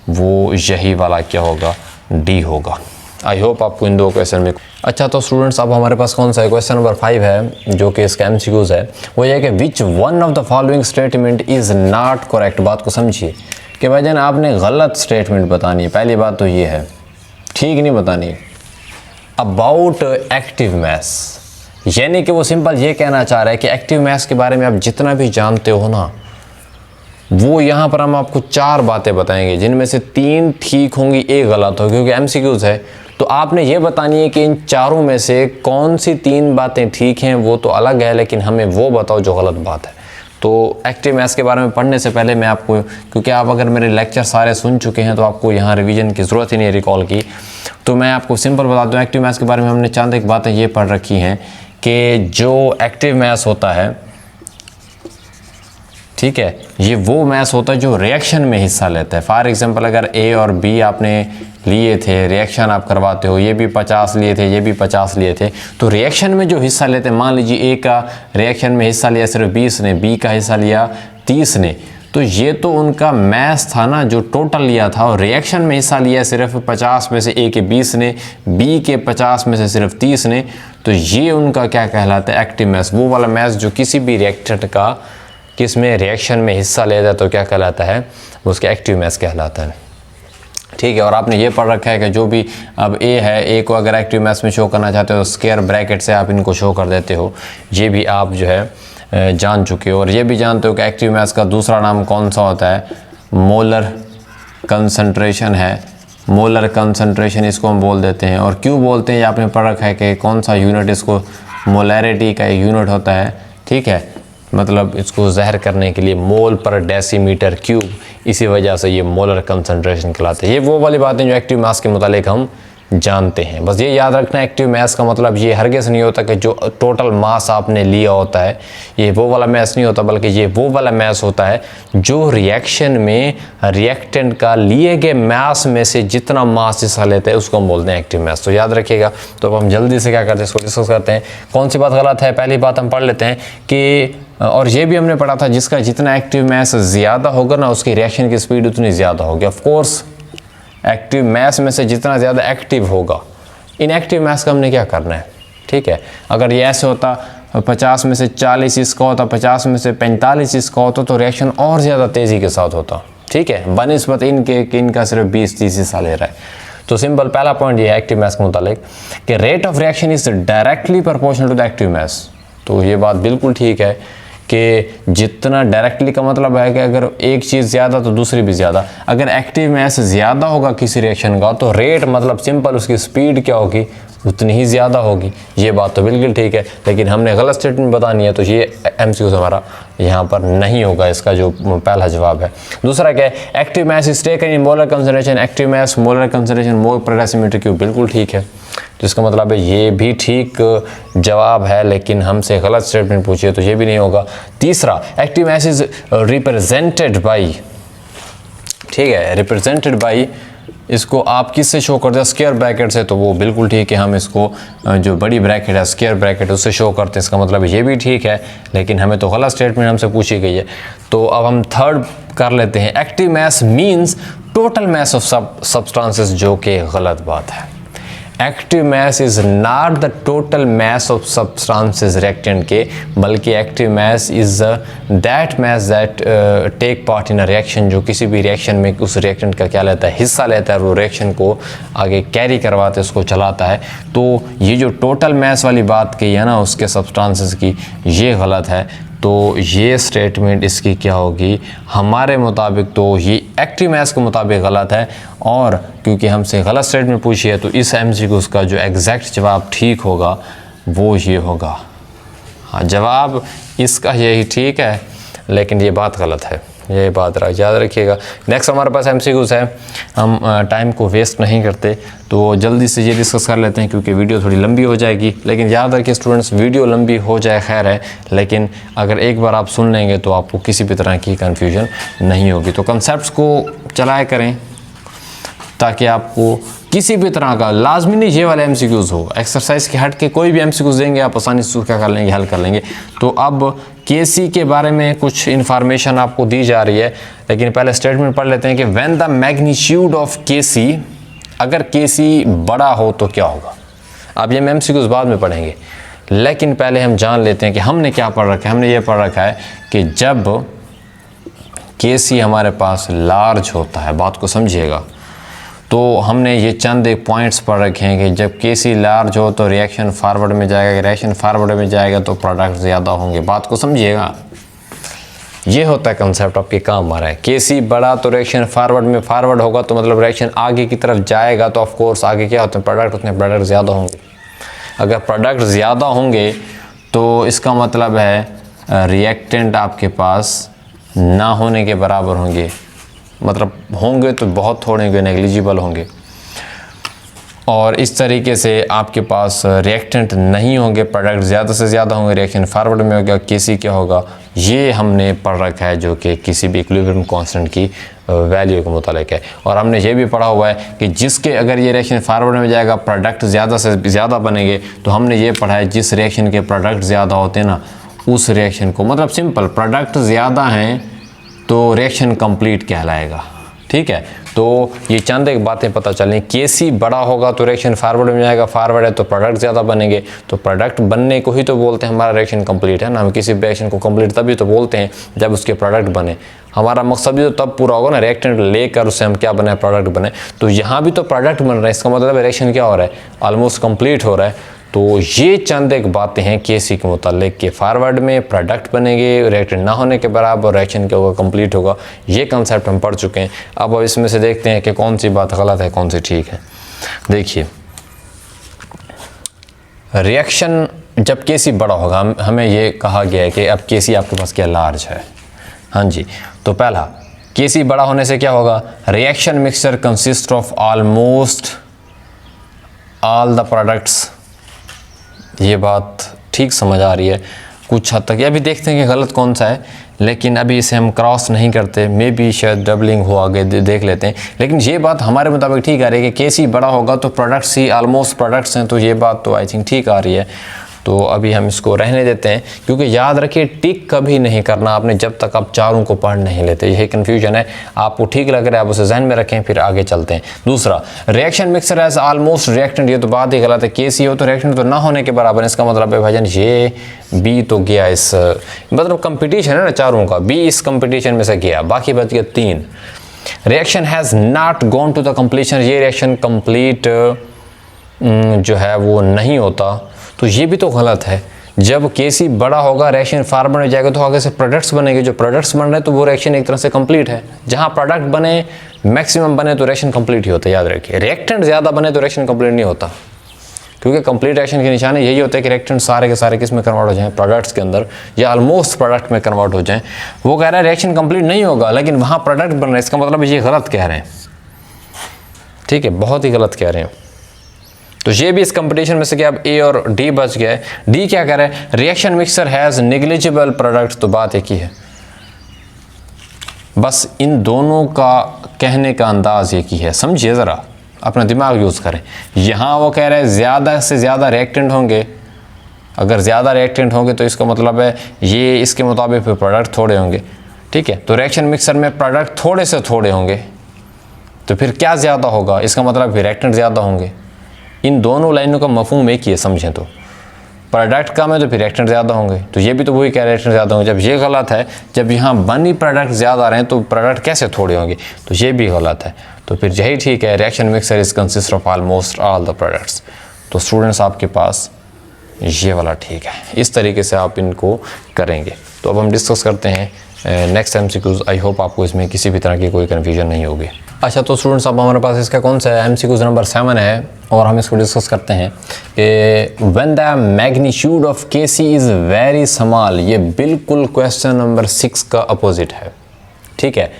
वो यही वाला क्या होगा, डी होगा। आई होप आपको इन दो क्वेश्चन में। अच्छा, तो स्टूडेंट्स अब हमारे पास कौन सा है, क्वेश्चन नंबर 5 है जो कि इसका MCQs है। वो ये कि which one of the following statement is not correct. बात को समझिए कि भाई जान आपने गलत स्टेटमेंट बतानी है। पहली बात तो ये है, ठीक नहीं बतानी। अबाउट एक्टिव मैथ्स, यानी कि वो सिंपल ये कहना चाह रहा है कि एक्टिव मैथ्स के बारे में आप जितना भी जानते हो ना, वो यहाँ पर हम आपको 4 बातें बताएंगे, जिनमें से 3 ठीक होंगी, 1 गलत होगी, क्योंकि एमसीक्यूज़ है। तो आपने ये बतानी है कि इन चारों में से कौन सी 3 बातें ठीक हैं, वो तो अलग है, लेकिन हमें वो बताओ जो गलत बात है। तो एक्टिव मैथ्स के बारे में पढ़ने से पहले मैं आपको, क्योंकि आप अगर मेरे लेक्चर सारे सुन चुके हैं तो आपको यहाँ रिवीजन की ज़रूरत ही नहीं है रिकॉल की, तो मैं आपको सिंपल बता दूँ। एक्टिव मैथ्स के बारे में हमने चंद एक बातें ये पढ़ रखी हैं कि जो एक्टिव मैथ्स होता है, ठीक है, ये वो मैथ्स होता है जो रिएक्शन में हिस्सा लेता है। फॉर एग्जांपल अगर ए और बी आपने लिए थे, रिएक्शन आप करवाते हो, ये भी 50 लिए थे, ये भी 50 लिए थे, तो रिएक्शन में जो हिस्सा लेते हैं, मान लीजिए ए का रिएक्शन में हिस्सा लिया सिर्फ 20 ने, बी का हिस्सा लिया 30 ने, तो ये तो उनका मैथ्स था ना जो टोटल लिया था, और रिएक्शन में हिस्सा लिया सिर्फ 50 में से ए के 20 ने, बी के 50 में से सिर्फ 30 ने, तो ये उनका क्या कहलाता है? Active maths. वो वाला मैथ्स जो किसी भी रिएक्टेंट का किसमें रिएक्शन में हिस्सा लेता है तो क्या कहलाता है? वो उसका एक्टिव मैथ्स कहलाता है, ठीक है। और आपने ये पढ़ रखा है कि जो भी अब ए है, ए को अगर एक्टिव मैथ्स में शो करना चाहते हो तो स्क्वायर ब्रैकेट से आप इनको शो कर देते हो, ये भी आप जो है जान चुके हो। और ये भी जानते हो कि एक्टिव मैथ्स का दूसरा नाम कौन सा होता है? मोलर कंसंट्रेशन है, मोलर कंसंट्रेशन इसको हम बोल देते हैं। और क्यों बोलते हैं ये आपने पढ़ रखा है कि कौन सा यूनिट इसको, मोलैरिटी का यूनिट होता है, ठीक है, मतलब इसको ज़हर करने के लिए मोल पर डेसीमीटर क्यूब, इसी वजह से ये मोलर कंसंट्रेशन कहलाते हैं। ये वो वाली बातें जो एक्टिव मैथ्स के मुतालिक हम जानते हैं। बस ये याद रखना, एक्टिव मैथ्स का मतलब ये हरगिज़ नहीं होता कि जो टोटल मास आपने लिया होता है, ये वो वाला मैथ्स नहीं होता, बल्कि ये वो वाला मैथ्स होता है जो रिएक्शन में रिएक्टेंट का लिए गए मास में से जितना मास हिस्सा लेते हैं उसको हम बोलते हैं एक्टिव मैथ्स। तो याद रखिएगा। तो अब हम जल्दी से क्या करते हैं, इसको डिस्कस करते हैं। कौन सी बात गलत है? पहली बात हम पढ़ लेते हैं कि, और ये भी हमने पढ़ा था, जिसका जितना एक्टिव मैथ्स ज़्यादा होगा ना, उसकी रिएक्शन की स्पीड उतनी ज़्यादा होगी। ऑफ कोर्स एक्टिव मैथ्स में से जितना ज़्यादा एक्टिव होगा, इनएक्टिव मैथ्स का हमने क्या करना है, ठीक है। अगर ये ऐसे होता 50 में से 40 इसका होता, 50 में से 45 इसका होता, तो रिएक्शन और ज़्यादा तेज़ी के साथ होता, ठीक है, बनिस्बत इनके कि इनका सिर्फ 20-30 हिस्सा ले रहा है। तो सिंपल पहला पॉइंट ये है एक्टिव मैथ्स के मुतालिक कि rate of reaction is directly proportional to the active mass. तो ये बात बिल्कुल ठीक है कि जितना डायरेक्टली का मतलब है कि अगर एक चीज़ ज़्यादा तो दूसरी भी ज़्यादा। अगर एक्टिव मैथ्स ज़्यादा होगा किसी रिएक्शन का, तो रेट मतलब सिंपल उसकी स्पीड क्या होगी, उतनी ही ज़्यादा होगी। ये बात तो बिल्कुल ठीक है, लेकिन हमने गलत स्टेटमेंट बतानी है, तो ये एमसीक्यू हमारा यहाँ पर नहीं होगा, इसका जो पहला जवाब है। दूसरा क्या है? Active mass is taken in molar concentration, active mass molar concentration mole per decimetre cube, बिल्कुल ठीक है। तो इसका मतलब है ये भी ठीक जवाब है, लेकिन हमसे गलत स्टेटमेंट पूछिए तो ये भी नहीं होगा। तीसरा, active mass is represented by, ठीक है, रिप्रेजेंटेड बाई, इसको आप किससे शो करते हैं? स्क्वायर ब्रैकेट से, तो वो बिल्कुल ठीक है। हम इसको जो बड़ी ब्रैकेट है स्क्वायर ब्रैकेट उससे शो करते हैं, इसका मतलब ये भी ठीक है, लेकिन हमें तो गलत स्टेटमेंट हमसे पूछी गई है। तो अब हम थर्ड कर लेते हैं, active mass means total mass of substances, जो कि गलत बात है। Active mass is not the total mass of substances reactant के, बल्कि active mass is that mass that take part in a reaction, जो किसी भी रिएक्शन में उस रिएक्टेंट का क्या लेता है, हिस्सा लेता है, वो रिएक्शन को आगे कैरी करवाते उसको चलाता है। तो ये जो टोटल मैस वाली बात कही है ना उसके सब्सटेंसेस की, ये गलत है। तो ये स्टेटमेंट इसकी क्या होगी हमारे मुताबिक, तो ये एक्टिव मैथ्स के मुताबिक गलत है। और क्योंकि हमसे गलत स्टेटमेंट पूछी है, तो इस एमसीक्यू का जो एग्जैक्ट जवाब ठीक होगा वो ये होगा। हाँ, जवाब इसका यही ठीक है, लेकिन ये बात गलत है, ये बात याद रखिएगा। नेक्स्ट हमारे पास एमसीक्यूज़ है, हम टाइम को वेस्ट नहीं करते, तो जल्दी से ये डिस्कस कर लेते हैं क्योंकि वीडियो थोड़ी लंबी हो जाएगी। लेकिन याद रखिए स्टूडेंट्स, वीडियो लंबी हो जाए खैर है, लेकिन अगर एक बार आप सुन लेंगे तो आपको किसी भी तरह की कन्फ्यूजन नहीं होगी। तो कंसेप्ट्स को चलाया करें ताकि आपको किसी भी तरह का लाजमी नहीं ये वाले एमसीक्यूज़ हो, एक्सरसाइज के हट के कोई भी एमसीक्यूज़ देंगे आप आसानी से क्या कर लेंगे, हल कर लेंगे। तो अब केसी के बारे में कुछ इन्फॉर्मेशन आपको दी जा रही है, लेकिन पहले स्टेटमेंट पढ़ लेते हैं कि when the magnitude of KC, अगर केसी बड़ा हो तो क्या होगा। अब ये एमसीक्यूज़ बाद में पढ़ेंगे, लेकिन पहले हम जान लेते हैं कि हमने क्या पढ़ रखा है। हमने ये पढ़ रखा है कि जब केसी हमारे पास लार्ज होता है, बात को समझिएगा, तो हमने ये चंद एक पॉइंट्स पढ़ रखे हैं कि जब केसी लार्ज हो तो रिएक्शन फारवर्ड में जाएगा, रिएक्शन फारवर्ड में जाएगा तो प्रोडक्ट ज़्यादा होंगे। बात को समझिएगा, ये होता है कंसेप्ट, आपके काम आ रहा है। Kc बड़ा तो रिएक्शन फॉरवर्ड में फॉरवर्ड होगा, तो मतलब रिएक्शन आगे की तरफ जाएगा, तो ऑफ कोर्स आगे क्या होते हैं प्रोडक्ट होते हैं, प्रोडक्ट ज़्यादा होंगे। अगर प्रोडक्ट ज़्यादा होंगे तो इसका मतलब है रिएक्टेंट आपके पास ना होने के बराबर होंगे, मतलब होंगे तो बहुत थोड़े होंगे, नेग्लिजिबल होंगे। और इस तरीके से आपके पास रिएक्टेंट नहीं होंगे, प्रोडक्ट ज़्यादा से ज़्यादा होंगे, रिएक्शन फॉरवर्ड में होगा। Kc क्या होगा ये हमने पढ़ रखा है, जो कि किसी भी इक्विलिब्रियम कांस्टेंट की वैल्यू के मुतालिक है। और हमने ये भी पढ़ा हुआ है कि जिसके अगर ये रिएक्शन फॉरवर्ड में जाएगा प्रोडक्ट ज़्यादा से ज़्यादा बनेंगे, तो हमने ये पढ़ा है जिस रिएक्शन के प्रोडक्ट ज़्यादा होते हैं ना, उस रिएक्शन को, मतलब सिंपल, प्रोडक्ट ज़्यादा हैं तो रिएक्शन कंप्लीट कहलाएगा। ठीक है, तो ये चंद एक बातें पता चलें। Kc बड़ा होगा तो रिएक्शन फॉरवर्ड में जाएगा, फॉरवर्ड है तो प्रोडक्ट ज़्यादा बनेंगे, तो प्रोडक्ट बनने को ही तो बोलते हैं हमारा रिएक्शन कंप्लीट है ना। हम किसी रिएक्शन को कंप्लीट तभी तो बोलते हैं जब उसके प्रोडक्ट बने। हमारा मकसद भी तो तब पूरा होगा ना, रिएक्टेंट लेकर उससे हम क्या बने, प्रोडक्ट बने। तो यहाँ भी तो प्रोडक्ट बन रहा है, इसका मतलब रिएक्शन क्या हो रहा है, ऑलमोस्ट कंप्लीट हो रहा है। तो ये चंद एक बातें हैं Kc के मुतालिक कि फॉरवर्ड में प्रोडक्ट बनेंगे, रिएक्टेंट ना होने के बराबर, रिएक्शन क्या होगा, कंप्लीट होगा। ये कंसेप्ट हम पढ़ चुके हैं। अब इसमें से देखते हैं कि कौन सी बात गलत है, कौन सी ठीक है। देखिए, रिएक्शन जब Kc बड़ा होगा, हमें ये कहा गया है कि अब Kc आपके पास क्या, लार्ज है। हाँ जी, तो पहला Kc बड़ा होने से क्या होगा, reaction mixture consist of almost all the products. ये बात ठीक समझ आ रही है कुछ हद तक। ये अभी देखते हैं कि गलत कौन सा है, लेकिन अभी इसे हम क्रॉस नहीं करते, मे बी शायद डबलिंग हो, आगे देख लेते हैं। लेकिन ये बात हमारे मुताबिक ठीक आ रही है कि Kc बड़ा होगा तो प्रोडक्ट्स ही ऑलमोस्ट प्रोडक्ट्स हैं, तो ये बात तो आई थिंक ठीक आ रही है। तो अभी हम इसको रहने देते हैं, क्योंकि याद रखिए टिक कभी नहीं करना आपने जब तक आप चारों को पढ़ नहीं लेते। यही कन्फ्यूजन है, आपको ठीक लग रहा है आप उसे जहन में रखें, फिर आगे चलते हैं। दूसरा, reaction mixture as almost reactant, ये तो बात ही गलत है। Kc हो तो रिएक्टेंट तो ना होने के बराबर है, इसका मतलब है भाईजान ये बी तो गया इस, मतलब कंपटीशन है ना चारों का, बी इस कंपटीशन में से गया, बाकी बच गया 3। Reaction has not gone to the completion, ये रिएक्शन कंप्लीट जो है वो नहीं होता, तो ये भी तो गलत है। जब Kc बड़ा होगा, रिएक्शन फॉरवर्ड में जाएगा, तो आगे से प्रोडक्ट्स बनेंगे, जो प्रोडक्ट्स बन रहे हैं तो वो रिएक्शन एक तरह से कंप्लीट है। जहाँ प्रोडक्ट बने, मैक्सिमम बने, तो रिएक्शन कंप्लीट ही होता है। याद रखिए, रिएक्टेंट ज़्यादा बने तो रिएक्शन कंप्लीट नहीं होता, क्योंकि कंप्लीट रिएक्शन के निशान यही होता है कि रिएक्टेंट सारे के सारे किस में कन्वर्ट हो जाएं, प्रोडक्ट्स के अंदर, या ऑलमोस्ट प्रोडक्ट में कन्वर्ट हो जाएं। वो कह रहा है रिएक्शन कंप्लीट नहीं होगा, लेकिन वहाँ प्रोडक्ट बन रहा है, इसका मतलब ये गलत कह रहे हैं। ठीक है, बहुत ही गलत कह रहे हैं। तो ये भी इस कंपटीशन में से क्या, अब ए और डी बच गया है। डी क्या कह रहा है, reaction mixer has negligible product, तो बात एक ही है। बस इन दोनों का कहने का अंदाज एक ही है, समझिए ज़रा, अपना दिमाग यूज़ करें। यहाँ वो कह रहे हैं ज़्यादा से ज़्यादा रिएक्टेंट होंगे, अगर ज़्यादा रिएक्टेंट होंगे तो इसका मतलब है ये इसके मुताबिक फिर प्रोडक्ट थोड़े होंगे। ठीक है, तो रिएक्शन मिक्सर में प्रोडक्ट थोड़े से थोड़े होंगे, तो फिर क्या ज़्यादा होगा, इसका मतलब फिर रिएक्टेंट ज़्यादा होंगे। इन दोनों लाइनों का मफहूम एक ही है, समझें। तो प्रोडक्ट कम है तो फिर रिएक्टेंट ज़्यादा होंगे, तो ये भी तो वही कह रहे हैं रिएक्टेंट ज़्यादा होंगे। जब ये गलत है, जब यहाँ बनी प्रोडक्ट ज़्यादा रहे हैं तो प्रोडक्ट कैसे थोड़े होंगे, तो ये भी गलत है। तो फिर यही ठीक है, reaction mixer is consist of almost all the products. तो स्टूडेंट्स आपके पास ये वाला ठीक है, इस तरीके से आप इनको करेंगे। तो अब हम डिस्कस करते हैं नेक्स्ट MCQs। आई होप आपको इसमें किसी भी तरह की कोई कन्फ्यूजन नहीं होगी। अच्छा, तो स्टूडेंट्स अब हमारे पास इसका कौन सा है, MCQs नंबर 7 है, और हम इसको डिस्कस करते हैं कि when the magnitude of Kc is very small. ये बिल्कुल क्वेश्चन नंबर 6 का अपोजिट है। ठीक है,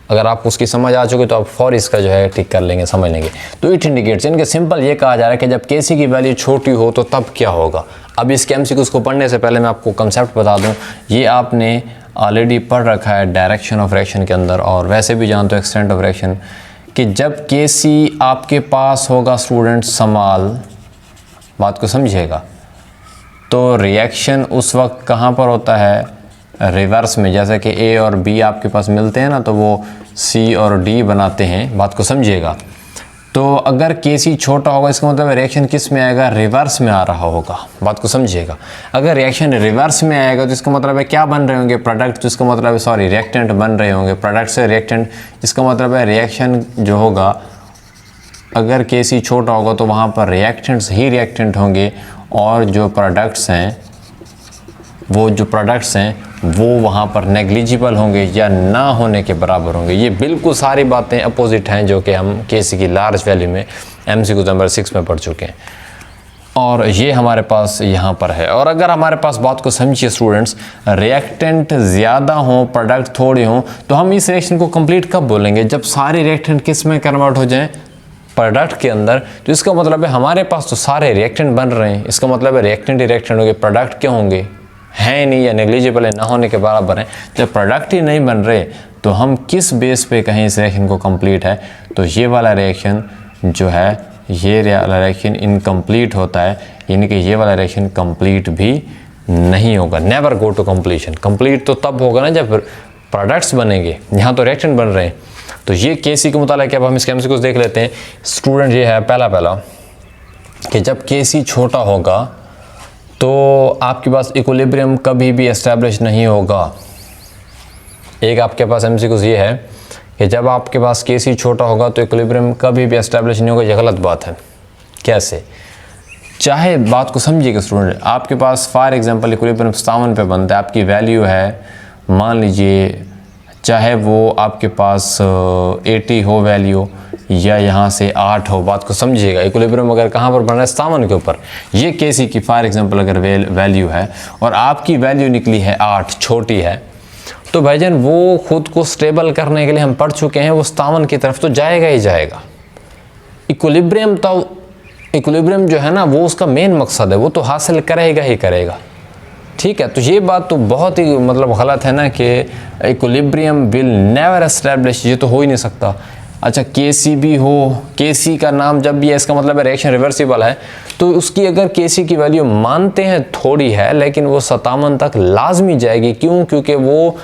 अगर आपको उसकी समझ आ चुकी तो आप फौर इसका जो है टिक कर लेंगे, समझ लेंगे। तो इट इंडिकेट्स, इनके सिंपल ये कहा जा रहा है कि जब Kc की वैल्यू छोटी हो तो तब क्या होगा। अब इसके MCQs को पढ़ने से पहले मैं आपको कंसेप्ट बता दूं, ये आपने ऑलरेडी पढ़ रखा है डायरेक्शन ऑफ रिएक्शन के अंदर, और वैसे भी जानते हो एक्सटेंट ऑफ रिएक्शन, कि जब Kc आपके पास होगा स्टूडेंट स्मॉल, बात को समझिएगा, तो रिएक्शन उस वक्त कहाँ पर होता है, रिवर्स में। जैसे कि A और B आपके पास मिलते हैं ना, तो वो C और D बनाते हैं, बात को समझिएगा। तो अगर Kc छोटा होगा, इसका मतलब रिएक्शन किस में आएगा, रिवर्स में आ रहा होगा, बात को समझिएगा। अगर रिएक्शन रिवर्स में आएगा तो इसका मतलब है क्या बन रहे होंगे, प्रोडक्ट, तो इसका मतलब है सॉरी रिएक्टेंट बन रहे होंगे, प्रोडक्ट से रिएक्टेंट, इसका मतलब है रिएक्शन जो होगा, अगर Kc छोटा होगा तो वहाँ पर रिएक्टेंट्स ही रिएक्टेंट होंगे, और जो प्रोडक्ट्स हैं वो वहाँ पर नेग्लिजिबल होंगे या ना होने के बराबर होंगे। ये बिल्कुल सारी बातें अपोजिट हैं जो कि हम केसी की लार्ज वैल्यू में MCQ नंबर 6 में पढ़ चुके हैं, और ये हमारे पास यहाँ पर है। और अगर हमारे पास बात को समझिए स्टूडेंट्स, रिएक्टेंट ज़्यादा हों, प्रोडक्ट थोड़े हों, तो हम इस रिएक्शन को कंप्लीट कब बोलेंगे? जब सारे रिएक्टेंट किस में कन्वर्ट हो जाएं? प्रोडक्ट के अंदर। तो इसका मतलब है हमारे पास तो सारे रिएक्टेंट बन रहे हैं, इसका मतलब है रिएक्टेंट ही रिएक्टेंट होंगे, प्रोडक्ट क्या होंगे? हैं नहीं या नेग्लिजिबल है, ना होने के बराबर हैं। जब प्रोडक्ट ही नहीं बन रहे तो हम किस बेस पे कहें इस रिएक्शन को कंप्लीट है? तो ये वाला रिएक्शन जो है, ये रिएक्शन इनकम्प्लीट होता है, यानी कि ये वाला रिएक्शन कंप्लीट भी नहीं होगा। Never go to completion. Complete तो तब होगा ना जब प्रोडक्ट्स बनेंगे, यहाँ तो रिएक्टेंट बन रहे हैं। तो ये केसी के मुताबिक अब हम इसके MCQ को देख लेते हैं स्टूडेंट। ये है पहला कि जब केसी छोटा होगा तो आपके पास इक्विलिब्रियम कभी भी एस्टैब्लिश नहीं होगा। एक आपके पास MCQ ये है कि जब आपके पास केसी छोटा होगा तो इक्विलिब्रियम कभी भी एस्टैब्लिश नहीं होगा। ये गलत बात है। कैसे? चाहे बात को समझिएगा स्टूडेंट, आपके पास फॉर एग्जांपल इक्विलिब्रियम 57 पे बनता है, आपकी वैल्यू है मान लीजिए, चाहे वो आपके पास 80 हो वैल्यू या यहाँ से 8 हो। बात को समझिएगा, इक्विलिब्रियम अगर कहाँ पर बन रहा है? 57 के ऊपर। ये केसी की फॉर एग्जांपल अगर वैल्यू है और आपकी वैल्यू निकली है 8, छोटी है, तो भाईजान वो खुद को स्टेबल करने के लिए हम पढ़ चुके हैं, वो 57 की तरफ तो जाएगा ही जाएगा। इक्विलिब्रियम जो है ना, वो उसका मेन मकसद है, वो तो हासिल करेगा ही करेगा। ठीक है, तो ये बात तो बहुत ही मतलब गलत है ना कि इक्विलिब्रियम विल नेवर एस्टैब्लिश, ये तो हो ही नहीं सकता। अच्छा, केसी भी हो, केसी का नाम जब भी है इसका मतलब है रिएक्शन रिवर्सिबल है, तो उसकी अगर केसी की वैल्यू मानते हैं थोड़ी है, लेकिन वो 57 तक लाजमी जाएगी। क्यों? क्योंकि वो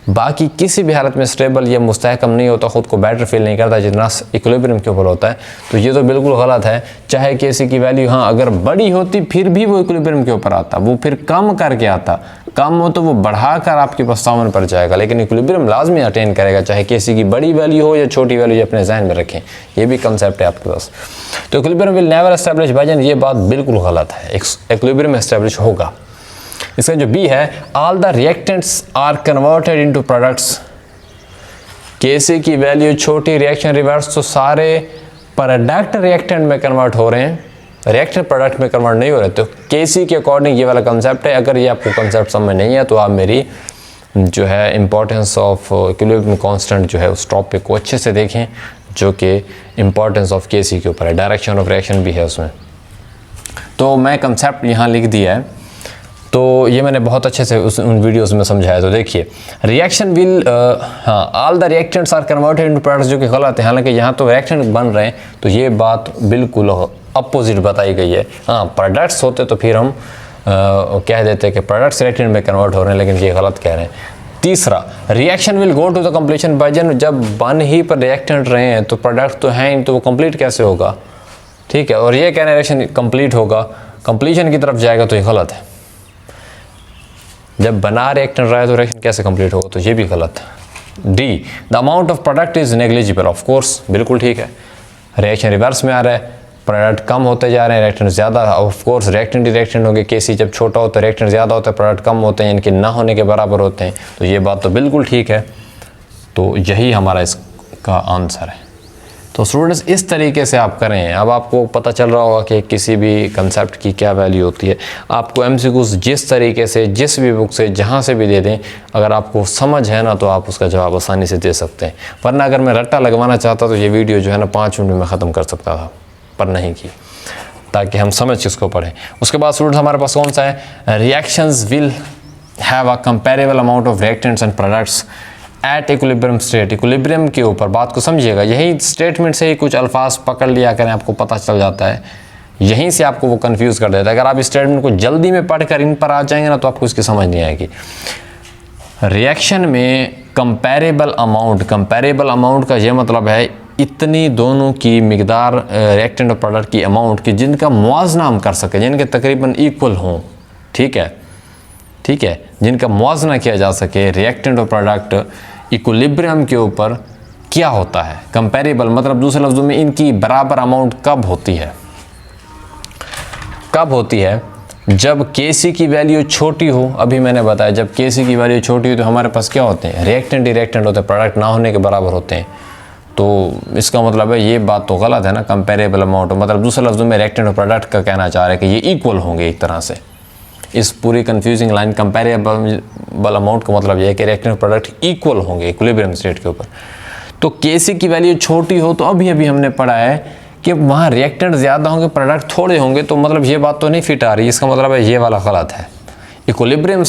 बाकी किसी भी हालत में स्टेबल या मुस्तहकम नहीं होता, ख़ुद को बेटर फील नहीं करता जितना इक्विलिब्रियम के ऊपर होता है। तो ये तो बिल्कुल गलत है। चाहे केसी की वैल्यू हाँ अगर बड़ी होती फिर भी वो इक्विलिब्रियम के ऊपर आता, वो फिर कम करके आता, कम हो तो वो बढ़ाकर आपके 57 पर जाएगा, लेकिन इक्विलिब्रियम लाजमी अटेन करेगा, चाहे केसी की बड़ी वैल्यू हो या छोटी वैल्यू, अपने जहन में रखें। ये भी कंसेप्ट है आपके पास। तो इक्विलिब्रियम विल नेवर एस्टैब्लिश, भाईजान ये बात बिल्कुल गलत है। इक्विलिब्रियम एस्टैब्लिश होगा। इसका जो बी है, all the reactants are converted into products. Kc की वैल्यू छोटी, रिएक्शन रिवर्स, तो सारे प्रोडक्ट रिएक्टेंट में कन्वर्ट हो रहे हैं, रिएक्टेंट प्रोडक्ट में कन्वर्ट नहीं हो रहे। तो केसी के अकॉर्डिंग ये वाला कंसेप्ट है। अगर ये आपको कंसेप्ट समझ नहीं है तो आप मेरी जो है इंपॉर्टेंस ऑफ इक्विलिब्रियम कांस्टेंट जो है उस टॉपिक को अच्छे से देखें, जो कि इंपॉर्टेंस ऑफ केसी के ऊपर है, डायरेक्शन ऑफ रिएक्शन भी है उसमें। तो मैं कंसेप्ट यहाँ लिख दिया है, तो ये मैंने बहुत अच्छे से उन वीडियोस में समझाया। तो देखिए, reaction will all the reactants are converted into products, जो कि गलत है। हालांकि यहाँ तो रिएक्टेंट बन रहे हैं, तो ये बात बिल्कुल अपोजिट बताई गई है। हाँ, प्रोडक्ट्स होते तो फिर हम कह देते कि प्रोडक्ट्स रिएक्टेंट में कन्वर्ट हो रहे हैं, लेकिन ये गलत कह रहे हैं। तीसरा, reaction will go to the completion. भाईजान जब बन ही पर रिएक्टेंट रहे हैं तो प्रोडक्ट तो हैं, तो वो कंप्लीट कैसे होगा? ठीक है, और ये कहना रिएक्शन कंप्लीट होगा, कंप्लीशन की तरफ जाएगा, तो ये गलत है। जब बना रिएक्टेंट रहा है तो रिएक्शन कैसे कंप्लीट होगा? तो ये भी गलत है। D, the amount of product is negligible. Of course बिल्कुल ठीक है। रिएक्शन रिवर्स में आ रहा है, प्रोडक्ट कम होते जा रहे हैं, रिएक्टेंट ज़्यादा। Of course reactant he reactant होंगे। केसी जब छोटा होता है रिएक्टेंट ज़्यादा होता है, प्रोडक्ट कम होते हैं, इनके ना होने के बराबर होते हैं। तो ये बात तो बिल्कुल ठीक है। तो यही हमारा इसका आंसर है। तो स्टूडेंट्स इस तरीके से आप करें। अब आपको पता चल रहा होगा कि किसी भी कंसेप्ट की क्या वैल्यू होती है। आपको MCQs जिस तरीके से, जिस भी बुक से, जहाँ से भी दे दें, अगर आपको समझ है ना तो आप उसका जवाब आसानी से दे सकते हैं। वरना अगर मैं रट्टा लगवाना चाहता तो ये वीडियो जो है ना 5 मिनट में ख़त्म कर सकता था, पर नहीं की, ताकि हम समझ किसको पढ़ें। उसके बाद स्टूडेंट्स हमारे पास कौन सा है? Reactions will have a comparable amount of reactants and products at equilibrium state. Equilibrium के ऊपर, बात को समझिएगा, यही स्टेटमेंट से ही कुछ अल्फाज पकड़ लिया करें, आपको पता चल जाता है। यहीं से आपको वो कंफ्यूज कर देता है। अगर आप इस स्टेटमेंट को जल्दी में पढ़कर इन पर आ जाएंगे ना तो आपको इसकी समझ नहीं आएगी। रिएक्शन में कंपेरेबल अमाउंट का ये मतलब है इतनी दोनों की मिकदार रिएक्टेंट और प्रोडक्ट की अमाउंट की जिनका मुआवजना हम कर सकें, जिनके तकरीबन इक्वल हों। ठीक है, जिनका मुआवजना किया जा सके। रिएक्टेंट और प्रोडक्ट इक्विलिब्रियम के ऊपर क्या होता है? कंपेरेबल मतलब दूसरे लफ्ज़ों में इनकी बराबर अमाउंट कब होती है? जब Kc की वैल्यू छोटी हो, अभी मैंने बताया जब Kc की वैल्यू छोटी हो तो हमारे पास क्या होते हैं, रिएक्टेंट रिएक्टेंट होते हैं, प्रोडक्ट ना होने के बराबर होते हैं। तो इसका मतलब है ये बात तो गलत है ना, कंपेरेबल अमाउंट, मतलब दूसरे लफ्ज़ों में रिएक्टेंट और प्रोडक्ट का कहना चाह रहे हैं कि ये इक्वल होंगे एक तरह से। इस पूरी कंफ्यूजिंग लाइन कंपेरेबल अमाउंट का मतलब ये है कि रिएक्टेंट और प्रोडक्ट इक्वल होंगे इक्विलिब्रियम स्टेट के ऊपर। तो Kc की वैल्यू छोटी हो तो अभी हमने पढ़ा है कि वहाँ रिएक्टेंट ज़्यादा होंगे, प्रोडक्ट थोड़े होंगे, तो मतलब ये बात तो नहीं फिट आ रही। इसका मतलब है ये वाला गलत है। इक्विलिब्रियम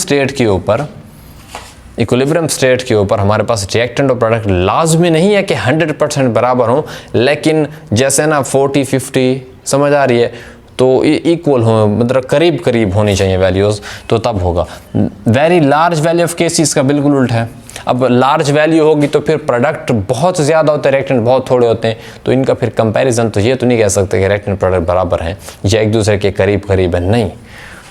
स्टेट के ऊपर हमारे पास रिएक्टेंट और प्रोडक्ट लाजमी नहीं है कि 100% बराबर हों, लेकिन जैसे ना 40-50 समझ आ रही है, तो इक्वल हो, मतलब करीब करीब होनी चाहिए वैल्यूज़, तो तब होगा। Very large value of Kc इसका बिल्कुल उल्टा है। अब लार्ज वैल्यू होगी तो फिर प्रोडक्ट बहुत ज़्यादा होते हैं, रिएक्टेंट बहुत थोड़े होते हैं, तो इनका फिर कंपैरिजन तो ये तो नहीं कह सकते कि रिएक्टेंट प्रोडक्ट बराबर हैं या एक दूसरे के करीब करीब है, नहीं।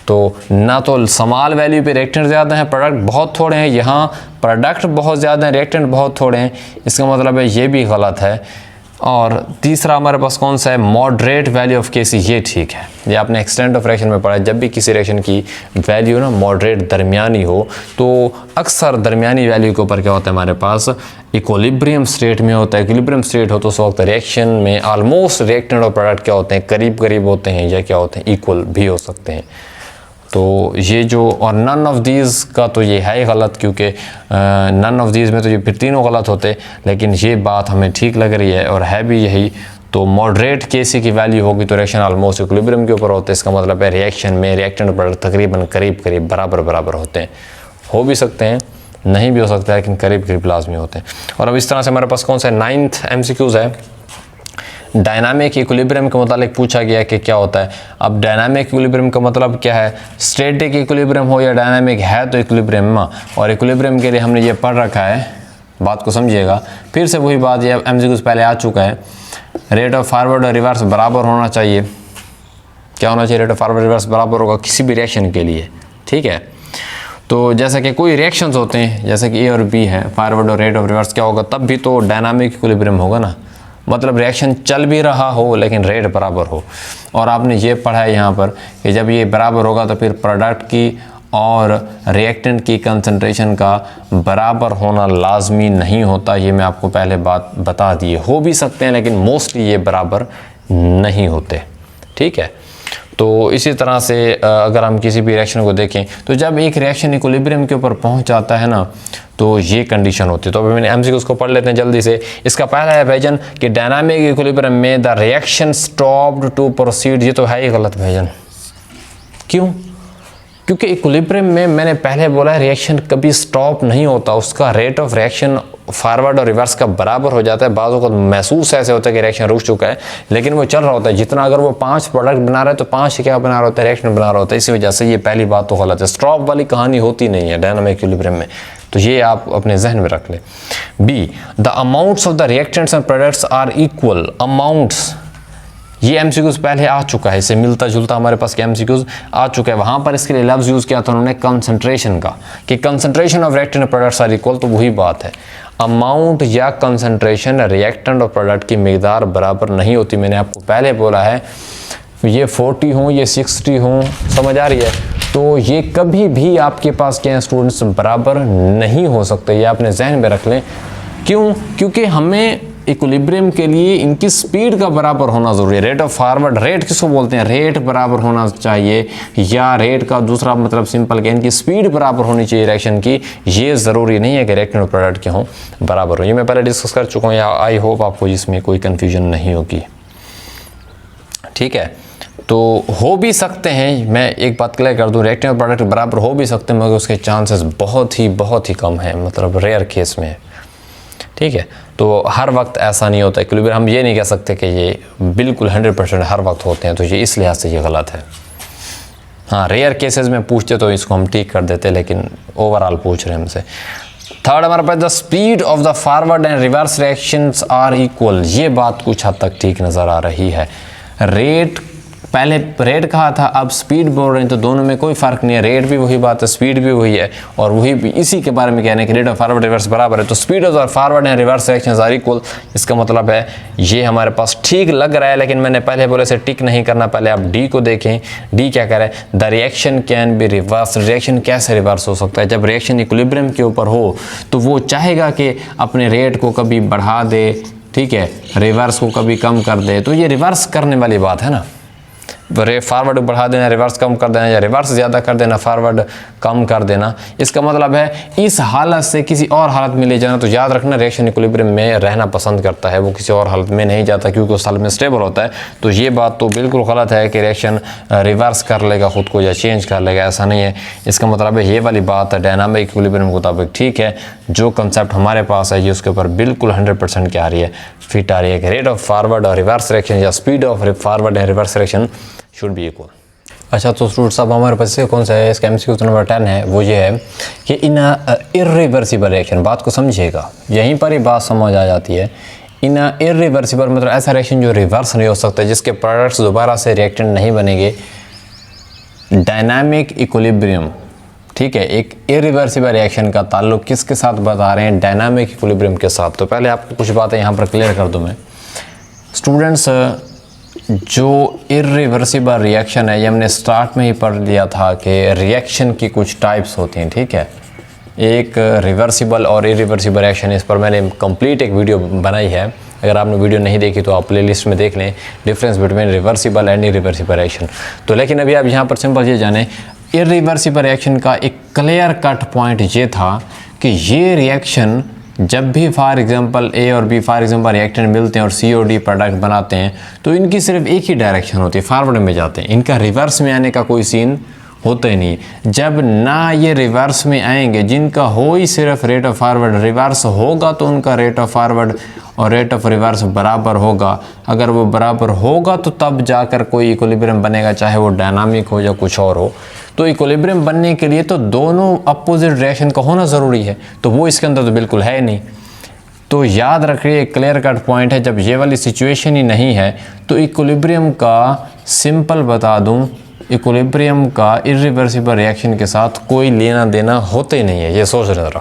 तो ना तो स्मॉल वैल्यू पे रिएक्टेंट ज़्यादा हैं, प्रोडक्ट बहुत थोड़े हैं, यहाँ प्रोडक्ट बहुत ज़्यादा हैं, रिएक्टेंट बहुत थोड़े हैं, इसका मतलब है ये भी गलत है। और तीसरा हमारे पास कौन सा है, मॉडरेट वैल्यू ऑफ Kc, ये ठीक है। ये आपने एक्सटेंट ऑफ रिएक्शन में पढ़ा है, जब भी किसी रिएक्शन की वैल्यू ना मॉडरेट दरमियानी हो, तो अक्सर दरमियानी वैल्यू के ऊपर क्या होता है हमारे पास, इक्विलिब्रियम स्टेट में होता है। इक्विलिब्रियम स्टेट हो तो उस वक्त रिएक्शन में ऑलमोस्ट रिएक्टेंट और प्रोडक्ट क्या होते हैं, करीब करीब होते हैं, या क्या होते हैं, इक्वल भी हो सकते हैं। तो ये जो, और नन ऑफ दीज का तो ये है ही गलत, क्योंकि नन ऑफ दीज में तो ये फिर तीनों गलत होते, लेकिन ये बात हमें ठीक लग रही है और है भी यही। तो मॉडरेट Kc की वैल्यू होगी तो रिएक्शन ऑलमोस्ट इक्विलिब्रियम के ऊपर होते हैं। इसका मतलब है रिएक्शन में रिएक्टेंट और प्रोडक्ट तकरीबन करीब करीब बराबर होते हैं। हो भी सकते हैं, नहीं भी हो सकता है, लेकिन करीब करीब लाजमी होते हैं। और अब इस तरह से हमारे पास कौन सा 9th MCQs है, डायनामिक इक्विलिब्रियम के मुतालिक पूछा गया कि क्या होता है। अब डायनामिक इक्विलिब्रियम का मतलब क्या है, स्टैटिक इक्विलिब्रियम हो या डायनामिक, है तो इक्विलिब्रियम। और इक्विलिब्रियम के लिए हमने ये पढ़ रखा है, बात को समझिएगा। फिर से वही बात, ये MCQs पहले आ चुका है, रेट ऑफ फॉरवर्ड और रिवर्स बराबर होना चाहिए। क्या होना चाहिए, रेट ऑफ फॉरवर्ड रिवर्स बराबर होगा किसी भी रिएक्शन के लिए, ठीक है। तो जैसे कि कोई रिएक्शंस होते हैं, जैसे कि A और B है, फॉरवर्ड और रेट ऑफ रिवर्स क्या होगा, तब भी तो डायनामिक इक्विलिब्रियम होगा ना, मतलब रिएक्शन चल भी रहा हो लेकिन रेट बराबर हो। और आपने ये पढ़ा है यहाँ पर कि जब ये बराबर होगा तो फिर प्रोडक्ट की और रिएक्टेंट की कंसंट्रेशन का बराबर होना लाजमी नहीं होता। ये मैं आपको पहले बात बता दी। हो भी सकते हैं लेकिन मोस्टली ये बराबर नहीं होते, ठीक है। तो इसी तरह से अगर हम किसी भी रिएक्शन को देखें तो जब एक रिएक्शन इक्विलिब्रियम के ऊपर पहुंच जाता है ना, तो ये कंडीशन होती है। तो अभी मैंने MCQs को पढ़ लेते हैं जल्दी से। इसका पहला है भाईजान कि डायनामिक इक्विलिब्रियम में the reaction stopped to proceed. ये तो है ही गलत भाईजान। क्यों? क्योंकि इक्विलिब्रियम में मैंने पहले बोला है रिएक्शन कभी स्टॉप नहीं होता, उसका रेट ऑफ रिएक्शन फॉरवर्ड और रिवर्स का बराबर हो जाता है। बाज़ों को महसूस ऐसे होता है कि रिएक्शन रुक चुका है, लेकिन वो चल रहा होता है। जितना अगर वो 5 प्रोडक्ट बना रहा है तो 5 क्या बना रहा होता है, रिएक्शन बना रहा होता है। इसी वजह से ये पहली बात तो गलत है। स्टॉप वाली कहानी होती नहीं है डायनामिक इक्विलिब्रियम में, तो ये आप अपने जहन में रख लें। B, the amounts of the reactants and products are equal. Amounts, ये MCQs पहले आ चुका है, इससे मिलता जुलता हमारे पास क्या MCQs आ चुका है। वहाँ पर इसके लिए लफ्ज़ यूज़ किया था उन्होंने कंसंट्रेशन का, कि concentration of reactant products are equal. तो वही बात है, अमाउंट या कंसंट्रेशन रिएक्टेंट और प्रोडक्ट की मिकदार बराबर नहीं होती। मैंने आपको पहले बोला है, ये 40 हो, ये 60 हो, समझ आ रही है। तो ये कभी भी आपके पास क्या स्टूडेंट्स बराबर नहीं हो सकते, ये आपने जहन में रख लें। क्यों? क्योंकि हमें इक्विलिब्रियम के लिए इनकी स्पीड का बराबर होना ज़रूरी है। रेट ऑफ फॉरवर्ड, रेट किसको बोलते हैं, रेट बराबर होना चाहिए, या रेट का दूसरा मतलब सिंपल कि इनकी स्पीड बराबर होनी चाहिए रिएक्शन की। ये ज़रूरी नहीं है कि रिएक्टेंट और प्रोडक्ट के हों बराबर हो। ये मैं पहले डिस्कस कर चुका हूँ, या आई होप आपको इसमें कोई कन्फ्यूजन नहीं होगी, ठीक है। तो हो भी सकते हैं, मैं एक बात क्लियर कर दूं, रिएक्टेंट और प्रोडक्ट बराबर हो भी सकते हैं, मगर उसके चांसेस बहुत ही कम हैं, मतलब रेयर केस में, ठीक है। तो हर वक्त ऐसा नहीं होता इक्विलिब्रियम, हम ये नहीं कह सकते कि ये बिल्कुल 100% हर वक्त होते हैं, तो ये इस लिहाज से ये गलत है। हाँ, रेयर केसेस में पूछते तो इसको हम ठीक कर देते, लेकिन ओवरऑल पूछ रहे हैं हमसे। थर्ड हमारे पास the speed of the forward and reverse reactions are equal. ये बात कुछ हद तक ठीक नज़र आ रही है। रेट पहले रेट कहा था, अब स्पीड बोल रहे हैं, तो दोनों में कोई फ़र्क नहीं है। रेट भी वही बात है, स्पीड भी वही है, और वही भी इसी के बारे में कहने हैं कि रेट ऑफ फॉरवर्ड रिवर्स बराबर है। तो speed of forward and reverse reaction are equal. इसका मतलब है ये हमारे पास ठीक लग रहा है, लेकिन मैंने पहले बोले से टिक नहीं करना। पहले आप डी को देखें, डी क्या कह रहा है, the reaction can be reverse. Reaction कैसे रिवर्स हो सकता है? जब रिएक्शन इक्विलिब्रियम के ऊपर हो तो वो चाहेगा कि अपने रेट को कभी बढ़ा दे, ठीक है, रिवर्स को कभी कम कर दे। तो ये रिवर्स करने वाली बात है ना, फॉरवर्ड बढ़ा देना, रिवर्स कम कर देना, या रिवर्स ज़्यादा कर देना, फॉरवर्ड कम कर देना। इसका मतलब है इस हालत से किसी और हालत में ले जाना। तो याद रखना, रिएक्शन इक्विलिब्रियम में रहना पसंद करता है, वो किसी और हालत में नहीं जाता, क्योंकि उस हालत में स्टेबल होता है। तो ये बात तो बिल्कुल गलत है कि रिएक्शन रिवर्स कर लेगा खुद को या चेंज कर लेगा, ऐसा नहीं है। इसका मतलब है ये वाली बात डायनामिक इक्विलिब्रियम के मुताबिक ठीक है। जो कंसेप्ट हमारे पास है ये उसके ऊपर बिल्कुल 100% क्या आ रही है, फिट आ रही है कि रेट ऑफ फॉरवर्ड और रिवर्स रिएक्शन या speed of forward and reverse reaction should be equal. अच्छा, तो स्टूडेंट्स अब हमारे पास कौन सा है, इसका MCQ नंबर 10 है, वो ये है कि इन इर्रिवर्सिबल रिएक्शन, बात को समझिएगा, यहीं पर ही बात समझ आ जाती है। इन इर्रिवर्सिबल मतलब ऐसा रिएक्शन जो रिवर्स नहीं हो सकता, जिसके प्रोडक्ट्स दोबारा से रिएक्टेंट नहीं बनेंगे। डायनामिक इक्विलिब्रियम, ठीक है, एक इर्रिवर्सिबल रिएक्शन का ताल्लुक किसके साथ बता रहे हैं, डायनामिक इक्विलिब्रियम के साथ। तो पहले आपको कुछ बातें यहाँ पर क्लियर कर दूँ मैं। स्टूडेंट्स, जो इर्रिवर्सिबल रिएक्शन है ये हमने स्टार्ट में ही पढ़ लिया था कि रिएक्शन की कुछ टाइप्स होती हैं, ठीक है। एक रिवर्सिबल और इर्रिवर्सिबल रिएक्शन, इस पर मैंने कंप्लीट एक वीडियो बनाई है, अगर आपने वीडियो नहीं देखी तो आप प्लेलिस्ट में देख लें, difference between reversible and irreversible reaction. तो लेकिन अभी आप यहाँ पर सिंपल ये जाने, इर्रिवर्सिबल रिएक्शन का एक क्लियर कट पॉइंट ये था कि ये रिएक्शन जब भी फॉर एग्जांपल ए और बी फॉर एग्जांपल रिएक्टेंट मिलते हैं और सी और डी प्रोडक्ट बनाते हैं, तो इनकी सिर्फ एक ही डायरेक्शन होती है, फॉरवर्ड में जाते हैं। इनका रिवर्स में आने का कोई सीन होता ही नहीं। जब ना ये रिवर्स में आएंगे, जिनका हो ही सिर्फ रेट ऑफ फॉरवर्ड, रिवर्स होगा तो उनका रेट ऑफ फॉरवर्ड और रेट ऑफ रिवर्स बराबर होगा। अगर वो बराबर होगा तो तब जाकर कोई इक्विलिब्रियम बनेगा, चाहे वो डायनामिक हो या कुछ और हो। तो इक्विलिब्रियम बनने के लिए तो दोनों अपोजिट रिएक्शन का होना ज़रूरी है, तो वो इसके अंदर तो बिल्कुल है नहीं। तो याद रखिए, एक क्लियर कट पॉइंट है, जब ये वाली सिचुएशन ही नहीं है तो इक्विलिब्रियम का सिंपल बता दूं, इक्विलिब्रियम का इर्रिवर्सिबल रिएक्शन के साथ कोई लेना देना होते ही नहीं है। ये सोच रहे ज़रा,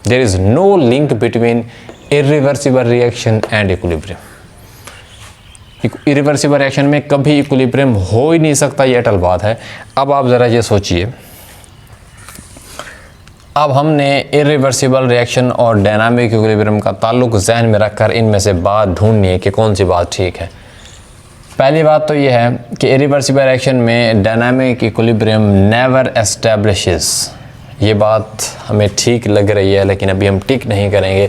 there is no link between irreversible reaction and equilibrium. Irreversible reaction में कभी इक्विलिब्रियम हो ही नहीं सकता, ये अटल बात है। अब आप ज़रा ये सोचिए, अब हमने इरिवर्सिबल रिएक्शन और डायनामिक इक्विलिब्रियम का ताल्लुक जहन में रखकर इनमें से बात ढूंढनी है कि कौन सी बात ठीक है। पहली बात तो ये है कि इरिवर्सिबल रिएक्शन में डायनामिक इक्विलिब्रियम नेवर एस्टैब्लिशेस। ये बात हमें ठीक लग रही है, लेकिन अभी हम टिक नहीं करेंगे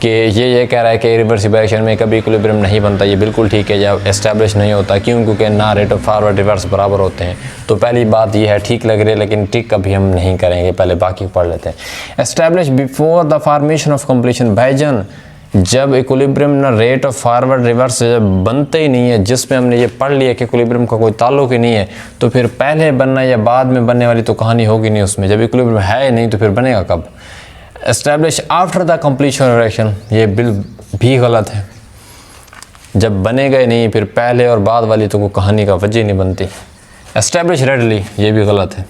कि ये कह रहा है कि इरिवर्सिबल रिएक्शन में कभी इक्विलिब्रियम नहीं बनता। ये बिल्कुल ठीक है, या एस्टैब्लिश नहीं होता। क्यों? क्योंकि ना रेट ऑफ फॉरवर्ड रिवर्स बराबर होते हैं। तो पहली बात ये है, ठीक लग रही है, लेकिन टिक कभी हम नहीं करेंगे, पहले बाकी पढ़ लेते हैं। Establish before the formation of completion. भाईजान, जब इक्विलिब्रियम ना रेट ऑफ फॉरवर्ड रिवर्स जब बनते ही नहीं है, जिसमें हमने ये पढ़ लिया कि इक्विलिब्रियम का कोई ताल्लुक ही नहीं है, तो फिर पहले बनना या बाद में बनने वाली तो कहानी होगी नहीं उसमें। जब इक्विलिब्रियम है नहीं तो फिर बनेगा कब? Establish after the completion of reaction, ये बिल भी गलत है। जब बनेगा ही नहीं फिर पहले और बाद वाली तो कोई कहानी का वजह नहीं बनती। एस्टैब्लिश रेडली, ये भी गलत है।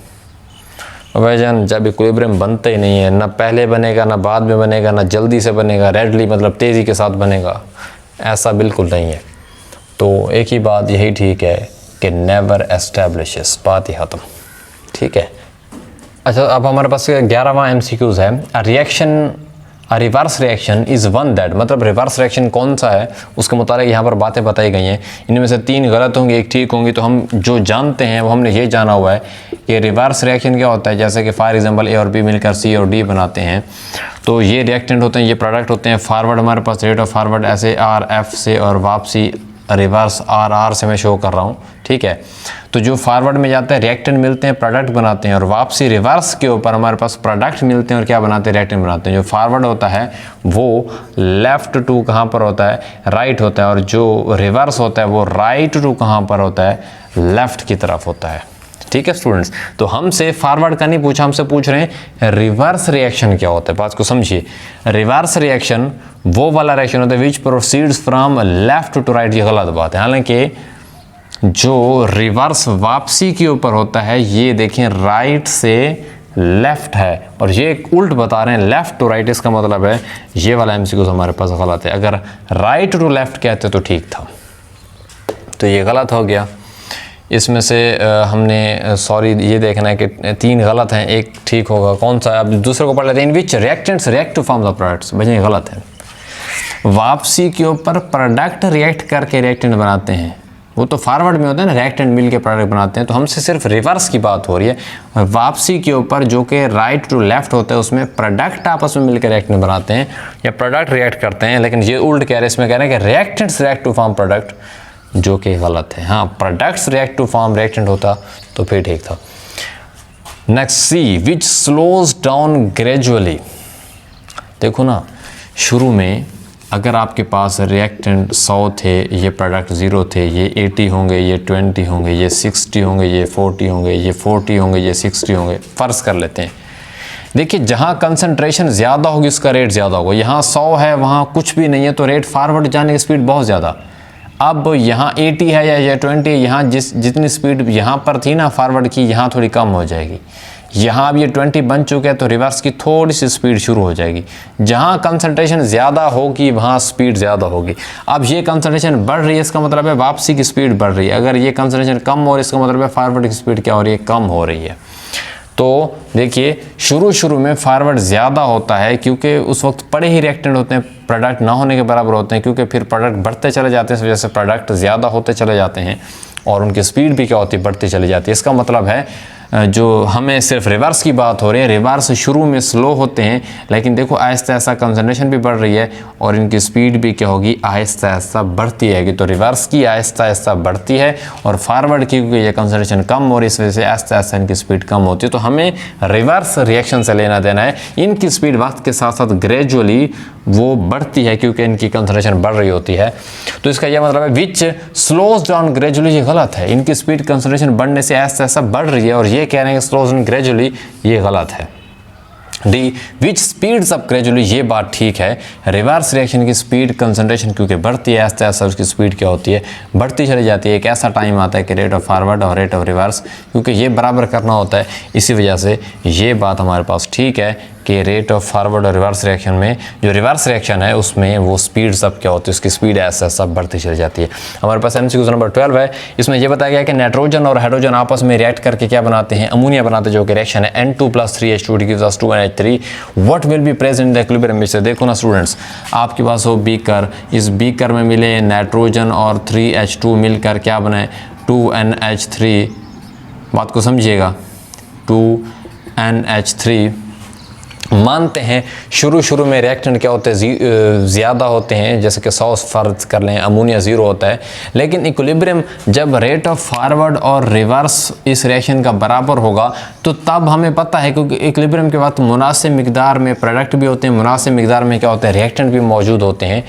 भाईजान, जब इक्विलिब्रियम बनते ही नहीं है, ना पहले बनेगा ना बाद में बनेगा ना जल्दी से बनेगा, रेडली मतलब तेज़ी के साथ बनेगा, ऐसा बिल्कुल नहीं है। तो एक ही बात यही ठीक है कि नेवर एस्टैब्लिशेस, बात ही ख़त्म, ठीक है। अच्छा, अब हमारे पास 11वां MCQs है। A reverse reaction is one that, मतलब रिवर्स रिएक्शन कौन सा है उसके मुताबिक यहाँ पर बातें बताई गई हैं। इनमें से 3 गलत होंगी, 1 ठीक होंगी। तो हम जो जानते हैं वो हमने ये जाना हुआ है कि रिवर्स रिएक्शन क्या होता है। जैसे कि फॉर एग्जांपल ए और बी मिलकर सी और डी बनाते हैं, तो ये रिएक्टेंट होते हैं, ये प्रोडक्ट होते हैं। फॉरवर्ड हमारे पास रेट ऑफ फॉरवर्ड ऐसे RF से और वापसी रिवर्स RR से मैं शो कर रहा हूँ, ठीक है। तो जो फॉरवर्ड में जाता है रिएक्टेंट मिलते हैं, प्रोडक्ट बनाते हैं, और वापसी रिवर्स के ऊपर हमारे पास प्रोडक्ट मिलते हैं और क्या बनाते हैं, रिएक्टेंट बनाते हैं। जो फॉरवर्ड होता है वो लेफ़्ट टू कहाँ पर होता है, राइट होता है, और जो रिवर्स होता है वो राइट टू कहाँ पर होता है, लेफ़्ट की तरफ होता है, ठीक है स्टूडेंट्स। तो हमसे फॉरवर्ड का नहीं पूछा, हमसे पूछ रहे हैं रिवर्स रिएक्शन क्या होता है। बात को समझिए, रिवर्स रिएक्शन वो वाला रिएक्शन होता है which proceeds from left to right. ये गलत बात है, हालांकि जो रिवर्स वापसी के ऊपर होता है ये देखें राइट से लेफ्ट है, और ये उल्ट बता रहे हैं लेफ्ट टू राइट। इसका मतलब है ये वाला एमसीक्यू हमारे पास गलत है। अगर राइट टू लेफ्ट कहते तो ठीक था, तो ये गलत हो गया। इसमें से हमने सॉरी ये देखना है कि 3 गलत हैं, एक ठीक होगा। कौन सा? अब दूसरे को पढ़ लेते हैं। In which reactants react to form the products. भैया गलत है। वापसी के ऊपर प्रोडक्ट रिएक्ट करके रिएक्टेंट बनाते हैं, वो तो फॉरवर्ड में होता है ना, रिएक्टेंट मिल के प्रोडक्ट बनाते हैं। तो हमसे सिर्फ रिवर्स की बात हो रही है। और वापसी के ऊपर जो कि राइट टू लेफ्ट होता है उसमें प्रोडक्ट आपस में मिलकर रिएक्टेंट बनाते हैं या प्रोडक्ट रिएक्ट करते हैं, लेकिन ये उल्ट कह रहे हैं। इसमें कह रहे हैं कि reactants react to form product, जो कि गलत है। हाँ, products react to form reactant होता तो फिर ठीक था। Next C, which slows down gradually. देखो ना, शुरू में अगर आपके पास रिएक्टेंट 100 थे, ये प्रोडक्ट 0 थे, ये 80 होंगे, ये 20 होंगे, ये 60 होंगे, ये 40 होंगे, ये 40 होंगे, ये 60 होंगे, फ़र्ज़ कर लेते हैं। देखिए, जहाँ कंसंट्रेशन ज़्यादा होगी उसका रेट ज़्यादा होगा। यहाँ 100 है, वहाँ कुछ भी नहीं है, तो रेट फॉरवर्ड जाने की स्पीड बहुत ज़्यादा। अब यहाँ 80 है या 20 है, यहाँ जितनी स्पीड यहाँ पर थी ना फॉरवर्ड की, यहाँ थोड़ी कम हो जाएगी। यहाँ अब ये 20 बन चुके हैं तो रिवर्स की थोड़ी सी स्पीड शुरू हो जाएगी। जहाँ कंसंट्रेशन ज़्यादा होगी वहाँ स्पीड ज़्यादा होगी। अब ये कंसंट्रेशन बढ़ रही है, इसका मतलब है वापसी की स्पीड बढ़ रही है। अगर ये कंसंट्रेशन कम हो रही है, इसका मतलब है फॉरवर्ड की स्पीड क्या हो रही है? कम हो रही है। तो देखिए, शुरू में फॉरवर्ड ज़्यादा होता है क्योंकि उस वक्त बड़े ही रिएक्टेंट होते हैं, प्रोडक्ट ना होने के बराबर होते हैं, क्योंकि फिर प्रोडक्ट बढ़ते चले जाते हैं, इस वजह से प्रोडक्ट ज़्यादा होते चले जाते हैं और उनकी स्पीड भी क्या होती है? बढ़ती चली जाती है। इसका मतलब है जो हमें सिर्फ रिवर्स की बात हो रही है, रिवर्स शुरू में स्लो होते हैं, लेकिन देखो आहिस्ता आहिस्ता कंसंट्रेशन भी बढ़ रही है और इनकी स्पीड भी क्या होगी? आहिस्ता आहिस्ता बढ़ती है। तो रिवर्स की आहिस्ता आहिस्ता बढ़ती है और फॉरवर्ड की क्योंकि ये कंसंट्रेशन कम हो रही है, इस वजह से आहिस्ता आहिस्ता इनकी स्पीड कम होती है। तो हमें रिवर्स रिएक्शन से लेना देना है। इनकी स्पीड वक्त के साथ साथ ग्रेजुअली वो बढ़ती है क्योंकि इनकी कंसंट्रेशन बढ़ रही होती है। तो इसका यह मतलब है विच स्लोज डाउन ग्रेजुअली, ये गलत है। इनकी स्पीड कंसंट्रेशन बढ़ने से आहिस्ता आहिस्ता बढ़ रही है और ये कह रहे हैं स्लोज डाउन ग्रेजुअली, ये गलत है। डी, विच स्पीड्स अप ग्रेजुअली, ये बात ठीक है। रिवर्स रिएक्शन की स्पीड कंसंट्रेशन क्योंकि बढ़ती है, आहिस्ता आहिस्ता उसकी स्पीड क्या होती है? बढ़ती चली जाती है। एक ऐसा टाइम आता है कि रेट ऑफ फॉरवर्ड और रेट ऑफ रिवर्स क्योंकि ये बराबर करना होता है, इसी वजह से ये बात हमारे पास ठीक है कि रेट ऑफ फॉरवर्ड और रिवर्स रिएक्शन में जो रिवर्स रिएक्शन है उसमें वो स्पीड सब क्या होती है? उसकी स्पीड ऐसा सब बढ़ती चली जाती है। हमारे पास एमसीक्यू नंबर 12 है। इसमें यह बताया गया कि नाइट्रोजन और हाइड्रोजन आपस में रिएक्ट करके क्या बनाते हैं? अमोनिया बनाते हैं, जो कि रिएक्शन है N2+3H2 gives us 2NH3। What will be present in the equilibrium mixture. देखो ना स्टूडेंट्स, आपके पास हो बीकर, इस बीकर में मिले नाइट्रोजन और 3H2 मिलकर क्या बनाए? 2NH3। बात को समझिएगा, 2NH3। मानते हैं शुरू में रिएक्टेंट क्या होते हैं? ज़्यादा होते हैं, जैसे कि 100 फर्ज कर लें, अमोनिया 0 होता है। लेकिन इक्विलिब्रियम जब रेट ऑफ फॉरवर्ड और रिवर्स इस रिएक्शन का बराबर होगा तो तब हमें पता है, क्योंकि इक्विलिब्रियम के वक्त मुनासिब मिकदार में प्रोडक्ट भी होते हैं, मुनासिब मिकदार में क्या होता है? रिएक्टेंट भी मौजूद होते हैं।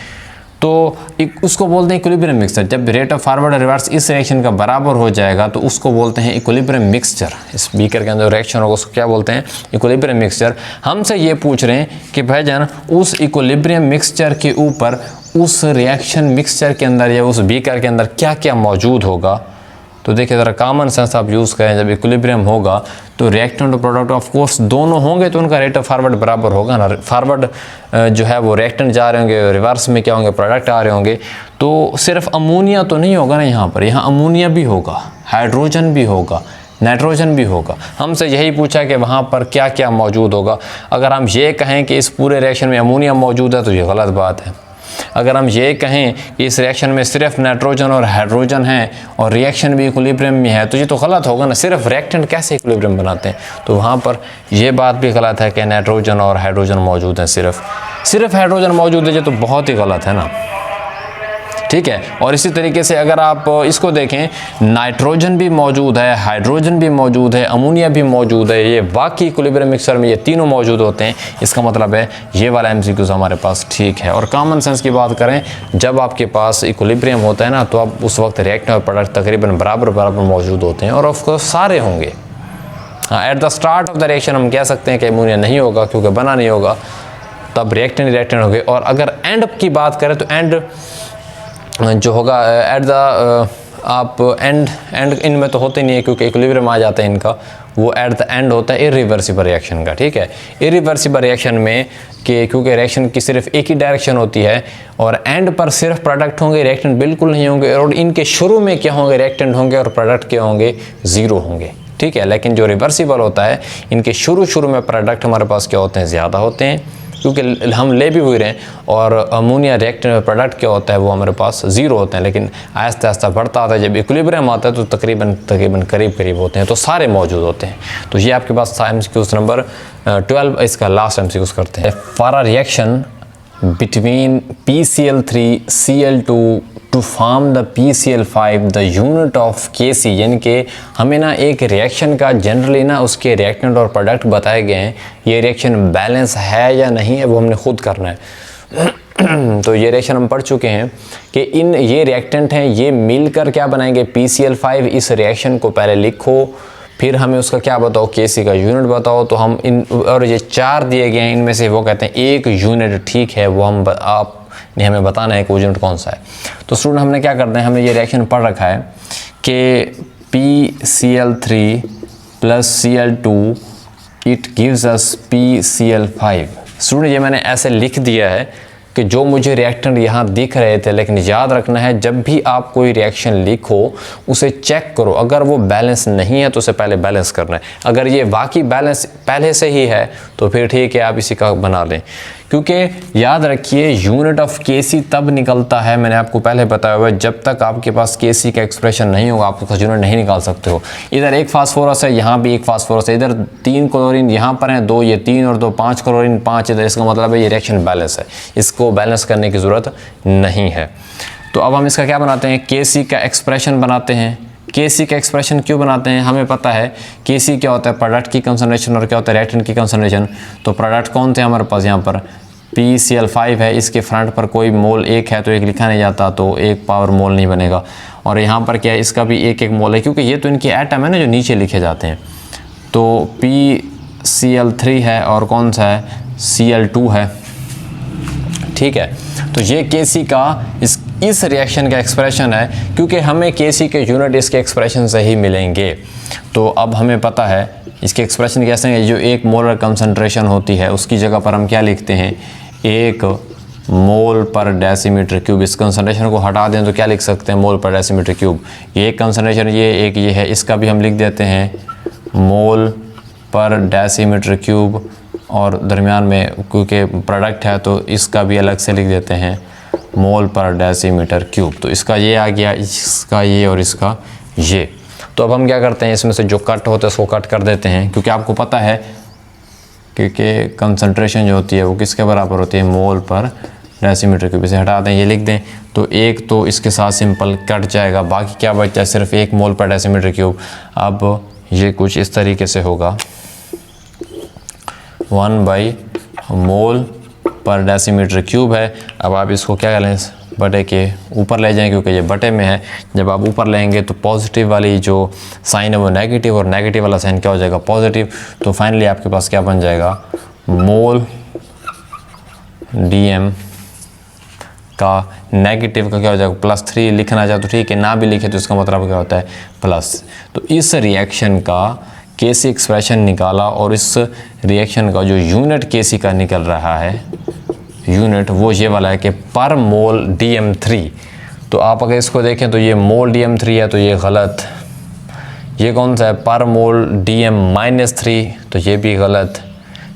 तो उसको बोलते हैं इक्विलिब्रियम मिक्सचर। जब रेट ऑफ फॉरवर्ड और रिवर्स इस रिएक्शन का बराबर हो जाएगा तो उसको बोलते हैं इक्विलिब्रियम मिक्सचर। इस बीकर के अंदर रिएक्शन होगा उसको क्या बोलते हैं? Equilibrium mixture. हमसे ये पूछ रहे हैं कि भाईजान उस इक्विलिब्रियम मिक्सचर के ऊपर उस रिएक्शन मिक्सचर के अंदर या उस बीकर के अंदर क्या क्या मौजूद होगा। तो देखिए ज़रा कॉमन सेंस आप यूज़ करें। जब इक्विलिब्रियम होगा तो रिएक्टेंट और प्रोडक्ट ऑफ कोर्स दोनों होंगे तो उनका रेट ऑफ फॉरवर्ड बराबर होगा ना। फॉरवर्ड जो है वो रिएक्टेंट जा रहे होंगे, रिवर्स में क्या होंगे? प्रोडक्ट आ रहे होंगे। तो सिर्फ अमोनिया तो नहीं होगा ना यहाँ पर, यहाँ अमोनिया भी होगा, हाइड्रोजन भी होगा, नाइट्रोजन भी होगा। हमसे यही पूछा कि वहाँ पर क्या क्या मौजूद होगा। अगर हम ये कहें कि इस पूरे रिएक्शन में अमोनिया मौजूद है तो ये गलत बात है। अगर हम ये कहें कि इस रिएक्शन में सिर्फ नाइट्रोजन और हाइड्रोजन है और रिएक्शन भी इक्विलिब्रियम में है तो ये तो गलत होगा ना। सिर्फ रिएक्टेंट कैसे इक्विलिब्रियम बनाते हैं? तो वहाँ पर यह बात भी गलत है कि नाइट्रोजन और हाइड्रोजन मौजूद हैं। सिर्फ हाइड्रोजन मौजूद है, ये तो बहुत ही गलत है ना। ठीक है। और इसी तरीके से अगर आप इसको देखें, नाइट्रोजन भी मौजूद है, हाइड्रोजन भी मौजूद है, अमोनिया भी मौजूद है। ये बाकी इक्विलिब्रियम मिक्सचर में ये तीनों मौजूद होते हैं। इसका मतलब है ये वाला एमसीक्यूज हमारे पास ठीक है। और कॉमन सेंस की बात करें, जब आपके पास इक्विलिब्रियम होता है ना तो आप उस वक्त रिएक्टेंट और प्रोडक्ट तकरीबन बराबर मौजूद होते हैं और ऑफकोर्स सारे होंगे। हाँ, at the start of the reaction हम कह सकते हैं कि अमोनिया नहीं होगा क्योंकि बना नहीं होगा, तब रिएक्टेंट होंगे। और अगर एंड की बात करें तो एंड जो होगा एट द आप एंड इनमें तो होते नहीं है, क्योंकि इक्विलिब्रियम आ जाता है इनका, वो एट द एंड होता है इरिवर्सिबल रिएक्शन का, ठीक है। इरिवर्सिबल रिएक्शन में कि क्योंकि रिएक्शन की सिर्फ एक ही डायरेक्शन होती है और एंड पर सिर्फ प्रोडक्ट होंगे, रिएक्टेंट बिल्कुल नहीं होंगे, और इनके शुरू में क्या होंगे, रिएक्टेंट होंगे और प्रोडक्ट क्या होंगे, ज़ीरो होंगे, ठीक है। लेकिन जो रिवर्सिबल होता है, इनके शुरू में प्रोडक्ट हमारे पास क्या होते हैं, ज़्यादा होते हैं, क्योंकि हम ले भी हुए रहे हैं, और अमोनिया रिएक्टेंट प्रोडक्ट क्या होता है, वो हमारे पास ज़ीरो होते हैं, लेकिन आहिस्ता आहिस्ता बढ़ता आता है। जब इक्विलिब्रियम आता है तो तकरीबन करीब होते हैं, तो सारे मौजूद होते हैं। तो ये आपके पास था MCQs नंबर 12, इसका लास्ट MCQs करते हैं। For a reaction between PCl3 Cl2 to form the PCl5 the unit of Kc, यानी कि हमें ना एक रिएक्शन का जनरली ना उसके रिएक्टेंट और प्रोडक्ट बताए गए हैं, ये रिएक्शन बैलेंस है या नहीं है वो हमने खुद करना है। तो ये रिएक्शन हम पढ़ चुके हैं कि ये रिएक्टेंट हैं, ये मिलकर क्या बनाएंगे, PCl5। इस रिएक्शन को पहले लिखो, फिर हमें उसका क्या बताओ, Kc का यूनिट बताओ। तो हम और ये 4 दिए गए हैं, इनमें से वो कहते हैं एक यूनिट ठीक है, वो आपने हमें बताना है कि वो यूनिट कौन सा है। तो स्टूडेंट हमने क्या करना है, हमने ये रिएक्शन पढ़ रखा है कि PCl3 + Cl2 it gives us PCl5। Student ये मैंने ऐसे लिख दिया है कि जो मुझे रिएक्टेंट यहाँ दिख रहे थे, लेकिन याद रखना है जब भी आप कोई रिएक्शन लिखो उसे चेक करो, अगर वो बैलेंस नहीं है तो उसे पहले बैलेंस करना है। अगर ये वाकई बैलेंस पहले से ही है तो फिर ठीक है, आप इसी का बना लें, क्योंकि याद रखिए यूनिट ऑफ Kc तब निकलता है, मैंने आपको पहले बताया हुआ है, जब तक आपके पास Kc का एक्सप्रेशन नहीं होगा आप उसका यूनिट नहीं निकाल सकते हो। इधर एक फास्फोरस है, यहाँ भी एक फास्फोरस है, इधर 3 क्लोरीन यहाँ पर हैं, 2 ये 3 और 2 5 क्लोरीन 5 इधर, इसका मतलब है ये रिएक्शन बैलेंस है, इसको बैलेंस करने की ज़रूरत नहीं है। तो अब हम इसका क्या बनाते हैं, Kc का एक्सप्रेशन बनाते हैं। Kc का एक्सप्रेशन क्यों बनाते हैं, हमें पता है Kc क्या होता है, प्रोडक्ट की कंसंट्रेशन, और क्या होता है, रिएक्टेंट की कंसंट्रेशन। तो प्रोडक्ट कौन थे हमारे पास, यहाँ पर PCl5 है, इसके फ्रंट पर कोई मोल 1 है तो 1 लिखा नहीं जाता, तो 1 पावर मोल नहीं बनेगा। और यहाँ पर क्या है, इसका भी 1 मोल है, क्योंकि ये तो इनके एटम है ना जो नीचे लिखे जाते हैं। तो PCl3 है और कौन सा है, Cl2 है, ठीक है। तो ये Kc का इस रिएक्शन का एक्सप्रेशन है, क्योंकि हमें Kc के यूनिट इसके एक्सप्रेशन से ही मिलेंगे। तो अब हमें पता है इसके एक्सप्रेशन कैसे हैं, जो 1 मोलर कंसंट्रेशन होती है उसकी जगह पर हम क्या लिखते हैं, 1 मोल पर डेसीमीटर क्यूब। इस कंसंट्रेशन को हटा दें तो क्या लिख सकते हैं, मोल पर डेसीमीटर क्यूब। ये एक कंसंट्रेशन, ये एक ये है, इसका भी हम लिख देते हैं मोल पर डेसीमीटर क्यूब, और दरमियान में क्योंकि प्रोडक्ट है तो इसका भी अलग से लिख देते हैं मोल पर डेसीमीटर क्यूब। तो इसका ये आ गया, इसका ये और इसका ये। तो अब हम क्या करते हैं, इसमें से जो कट होता है उसको कट कर देते हैं, क्योंकि आपको पता है क्योंकि कंसंट्रेशन जो होती है वो किसके बराबर होती है, मोल पर डेसीमीटर क्यूब। इसे हटा दें, ये लिख दें, तो एक तो इसके साथ सिंपल कट जाएगा, बाकी क्या बचता है, सिर्फ 1 मोल पर डेसीमीटर क्यूब। अब ये कुछ इस तरीके से होगा, 1 मोल पर डेसीमीटर क्यूब है। अब आप इसको क्या करें, बटे के ऊपर ले जाएं, क्योंकि ये बटे में है। जब आप ऊपर लेंगे तो पॉजिटिव वाली जो साइन है वो नेगेटिव, और नेगेटिव वाला साइन क्या हो जाएगा, पॉजिटिव। तो फाइनली आपके पास क्या बन जाएगा, मोल dm का नेगेटिव का क्या हो जाएगा, +3 लिखना चाहे तो ठीक है, ना भी लिखे तो इसका मतलब क्या होता है, प्लस। तो इस रिएक्शन का Kc एक्सप्रेशन निकाला, और इस रिएक्शन का जो यूनिट Kc का निकल रहा है यूनिट, वो ये वाला है कि पर मोल dm3। तो आप अगर इसको देखें तो ये मोल dm3 है, तो ये गलत। ये कौन सा है, पर मोल dm-3, तो ये भी गलत।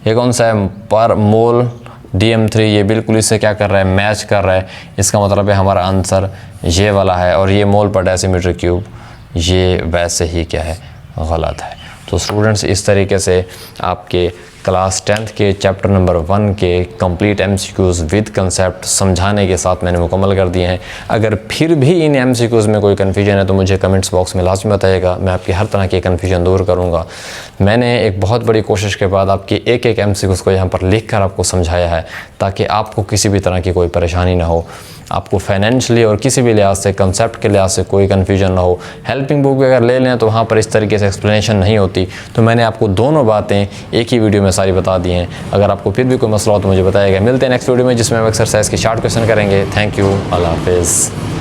ये कौन सा है, पर मोल dm3, ये बिल्कुल इससे क्या कर रहा है, मैच कर रहा है। इसका मतलब है हमारा आंसर ये वाला है, और ये मोल पर डेसीमीटर क्यूब ये वैसे ही क्या है, गलत है। तो स्टूडेंट्स इस तरीके से आपके क्लास 10th के चैप्टर नंबर 1 के कंप्लीट MCQs विद कंसेप्ट समझाने के साथ मैंने मुकम्मल कर दिए हैं। अगर फिर भी इन MCQs में कोई कन्फ्यूजन है तो मुझे कमेंट्स बॉक्स में लाजमी बताइएगा, मैं आपकी हर तरह की कन्फ्यूजन दूर करूँगा। मैंने एक बहुत बड़ी कोशिश के बाद आपकी एक MCQs को यहाँ पर लिख कर आपको समझाया है, ताकि आपको किसी भी तरह की कोई परेशानी ना हो, आपको फाइनेंशियली और किसी भी लिहाज से, कंसेप्ट के लिहाज से कोई कन्फ्यूजन ना हो। हेल्पिंग बुक अगर ले लें तो वहाँ पर इस तरीके से एक्सप्लेनेशन नहीं होती, तो मैंने आपको दोनों बातें एक ही वीडियो में सारी बता दी हैं। अगर आपको फिर भी कोई मसला हो तो मुझे बताइएगा। मिलते हैं नेक्स्ट वीडियो में, जिसमें हम एक्सरसाइज के शॉर्ट क्वेश्चन करेंगे। थैंक यू, अल्लाह हाफिज़।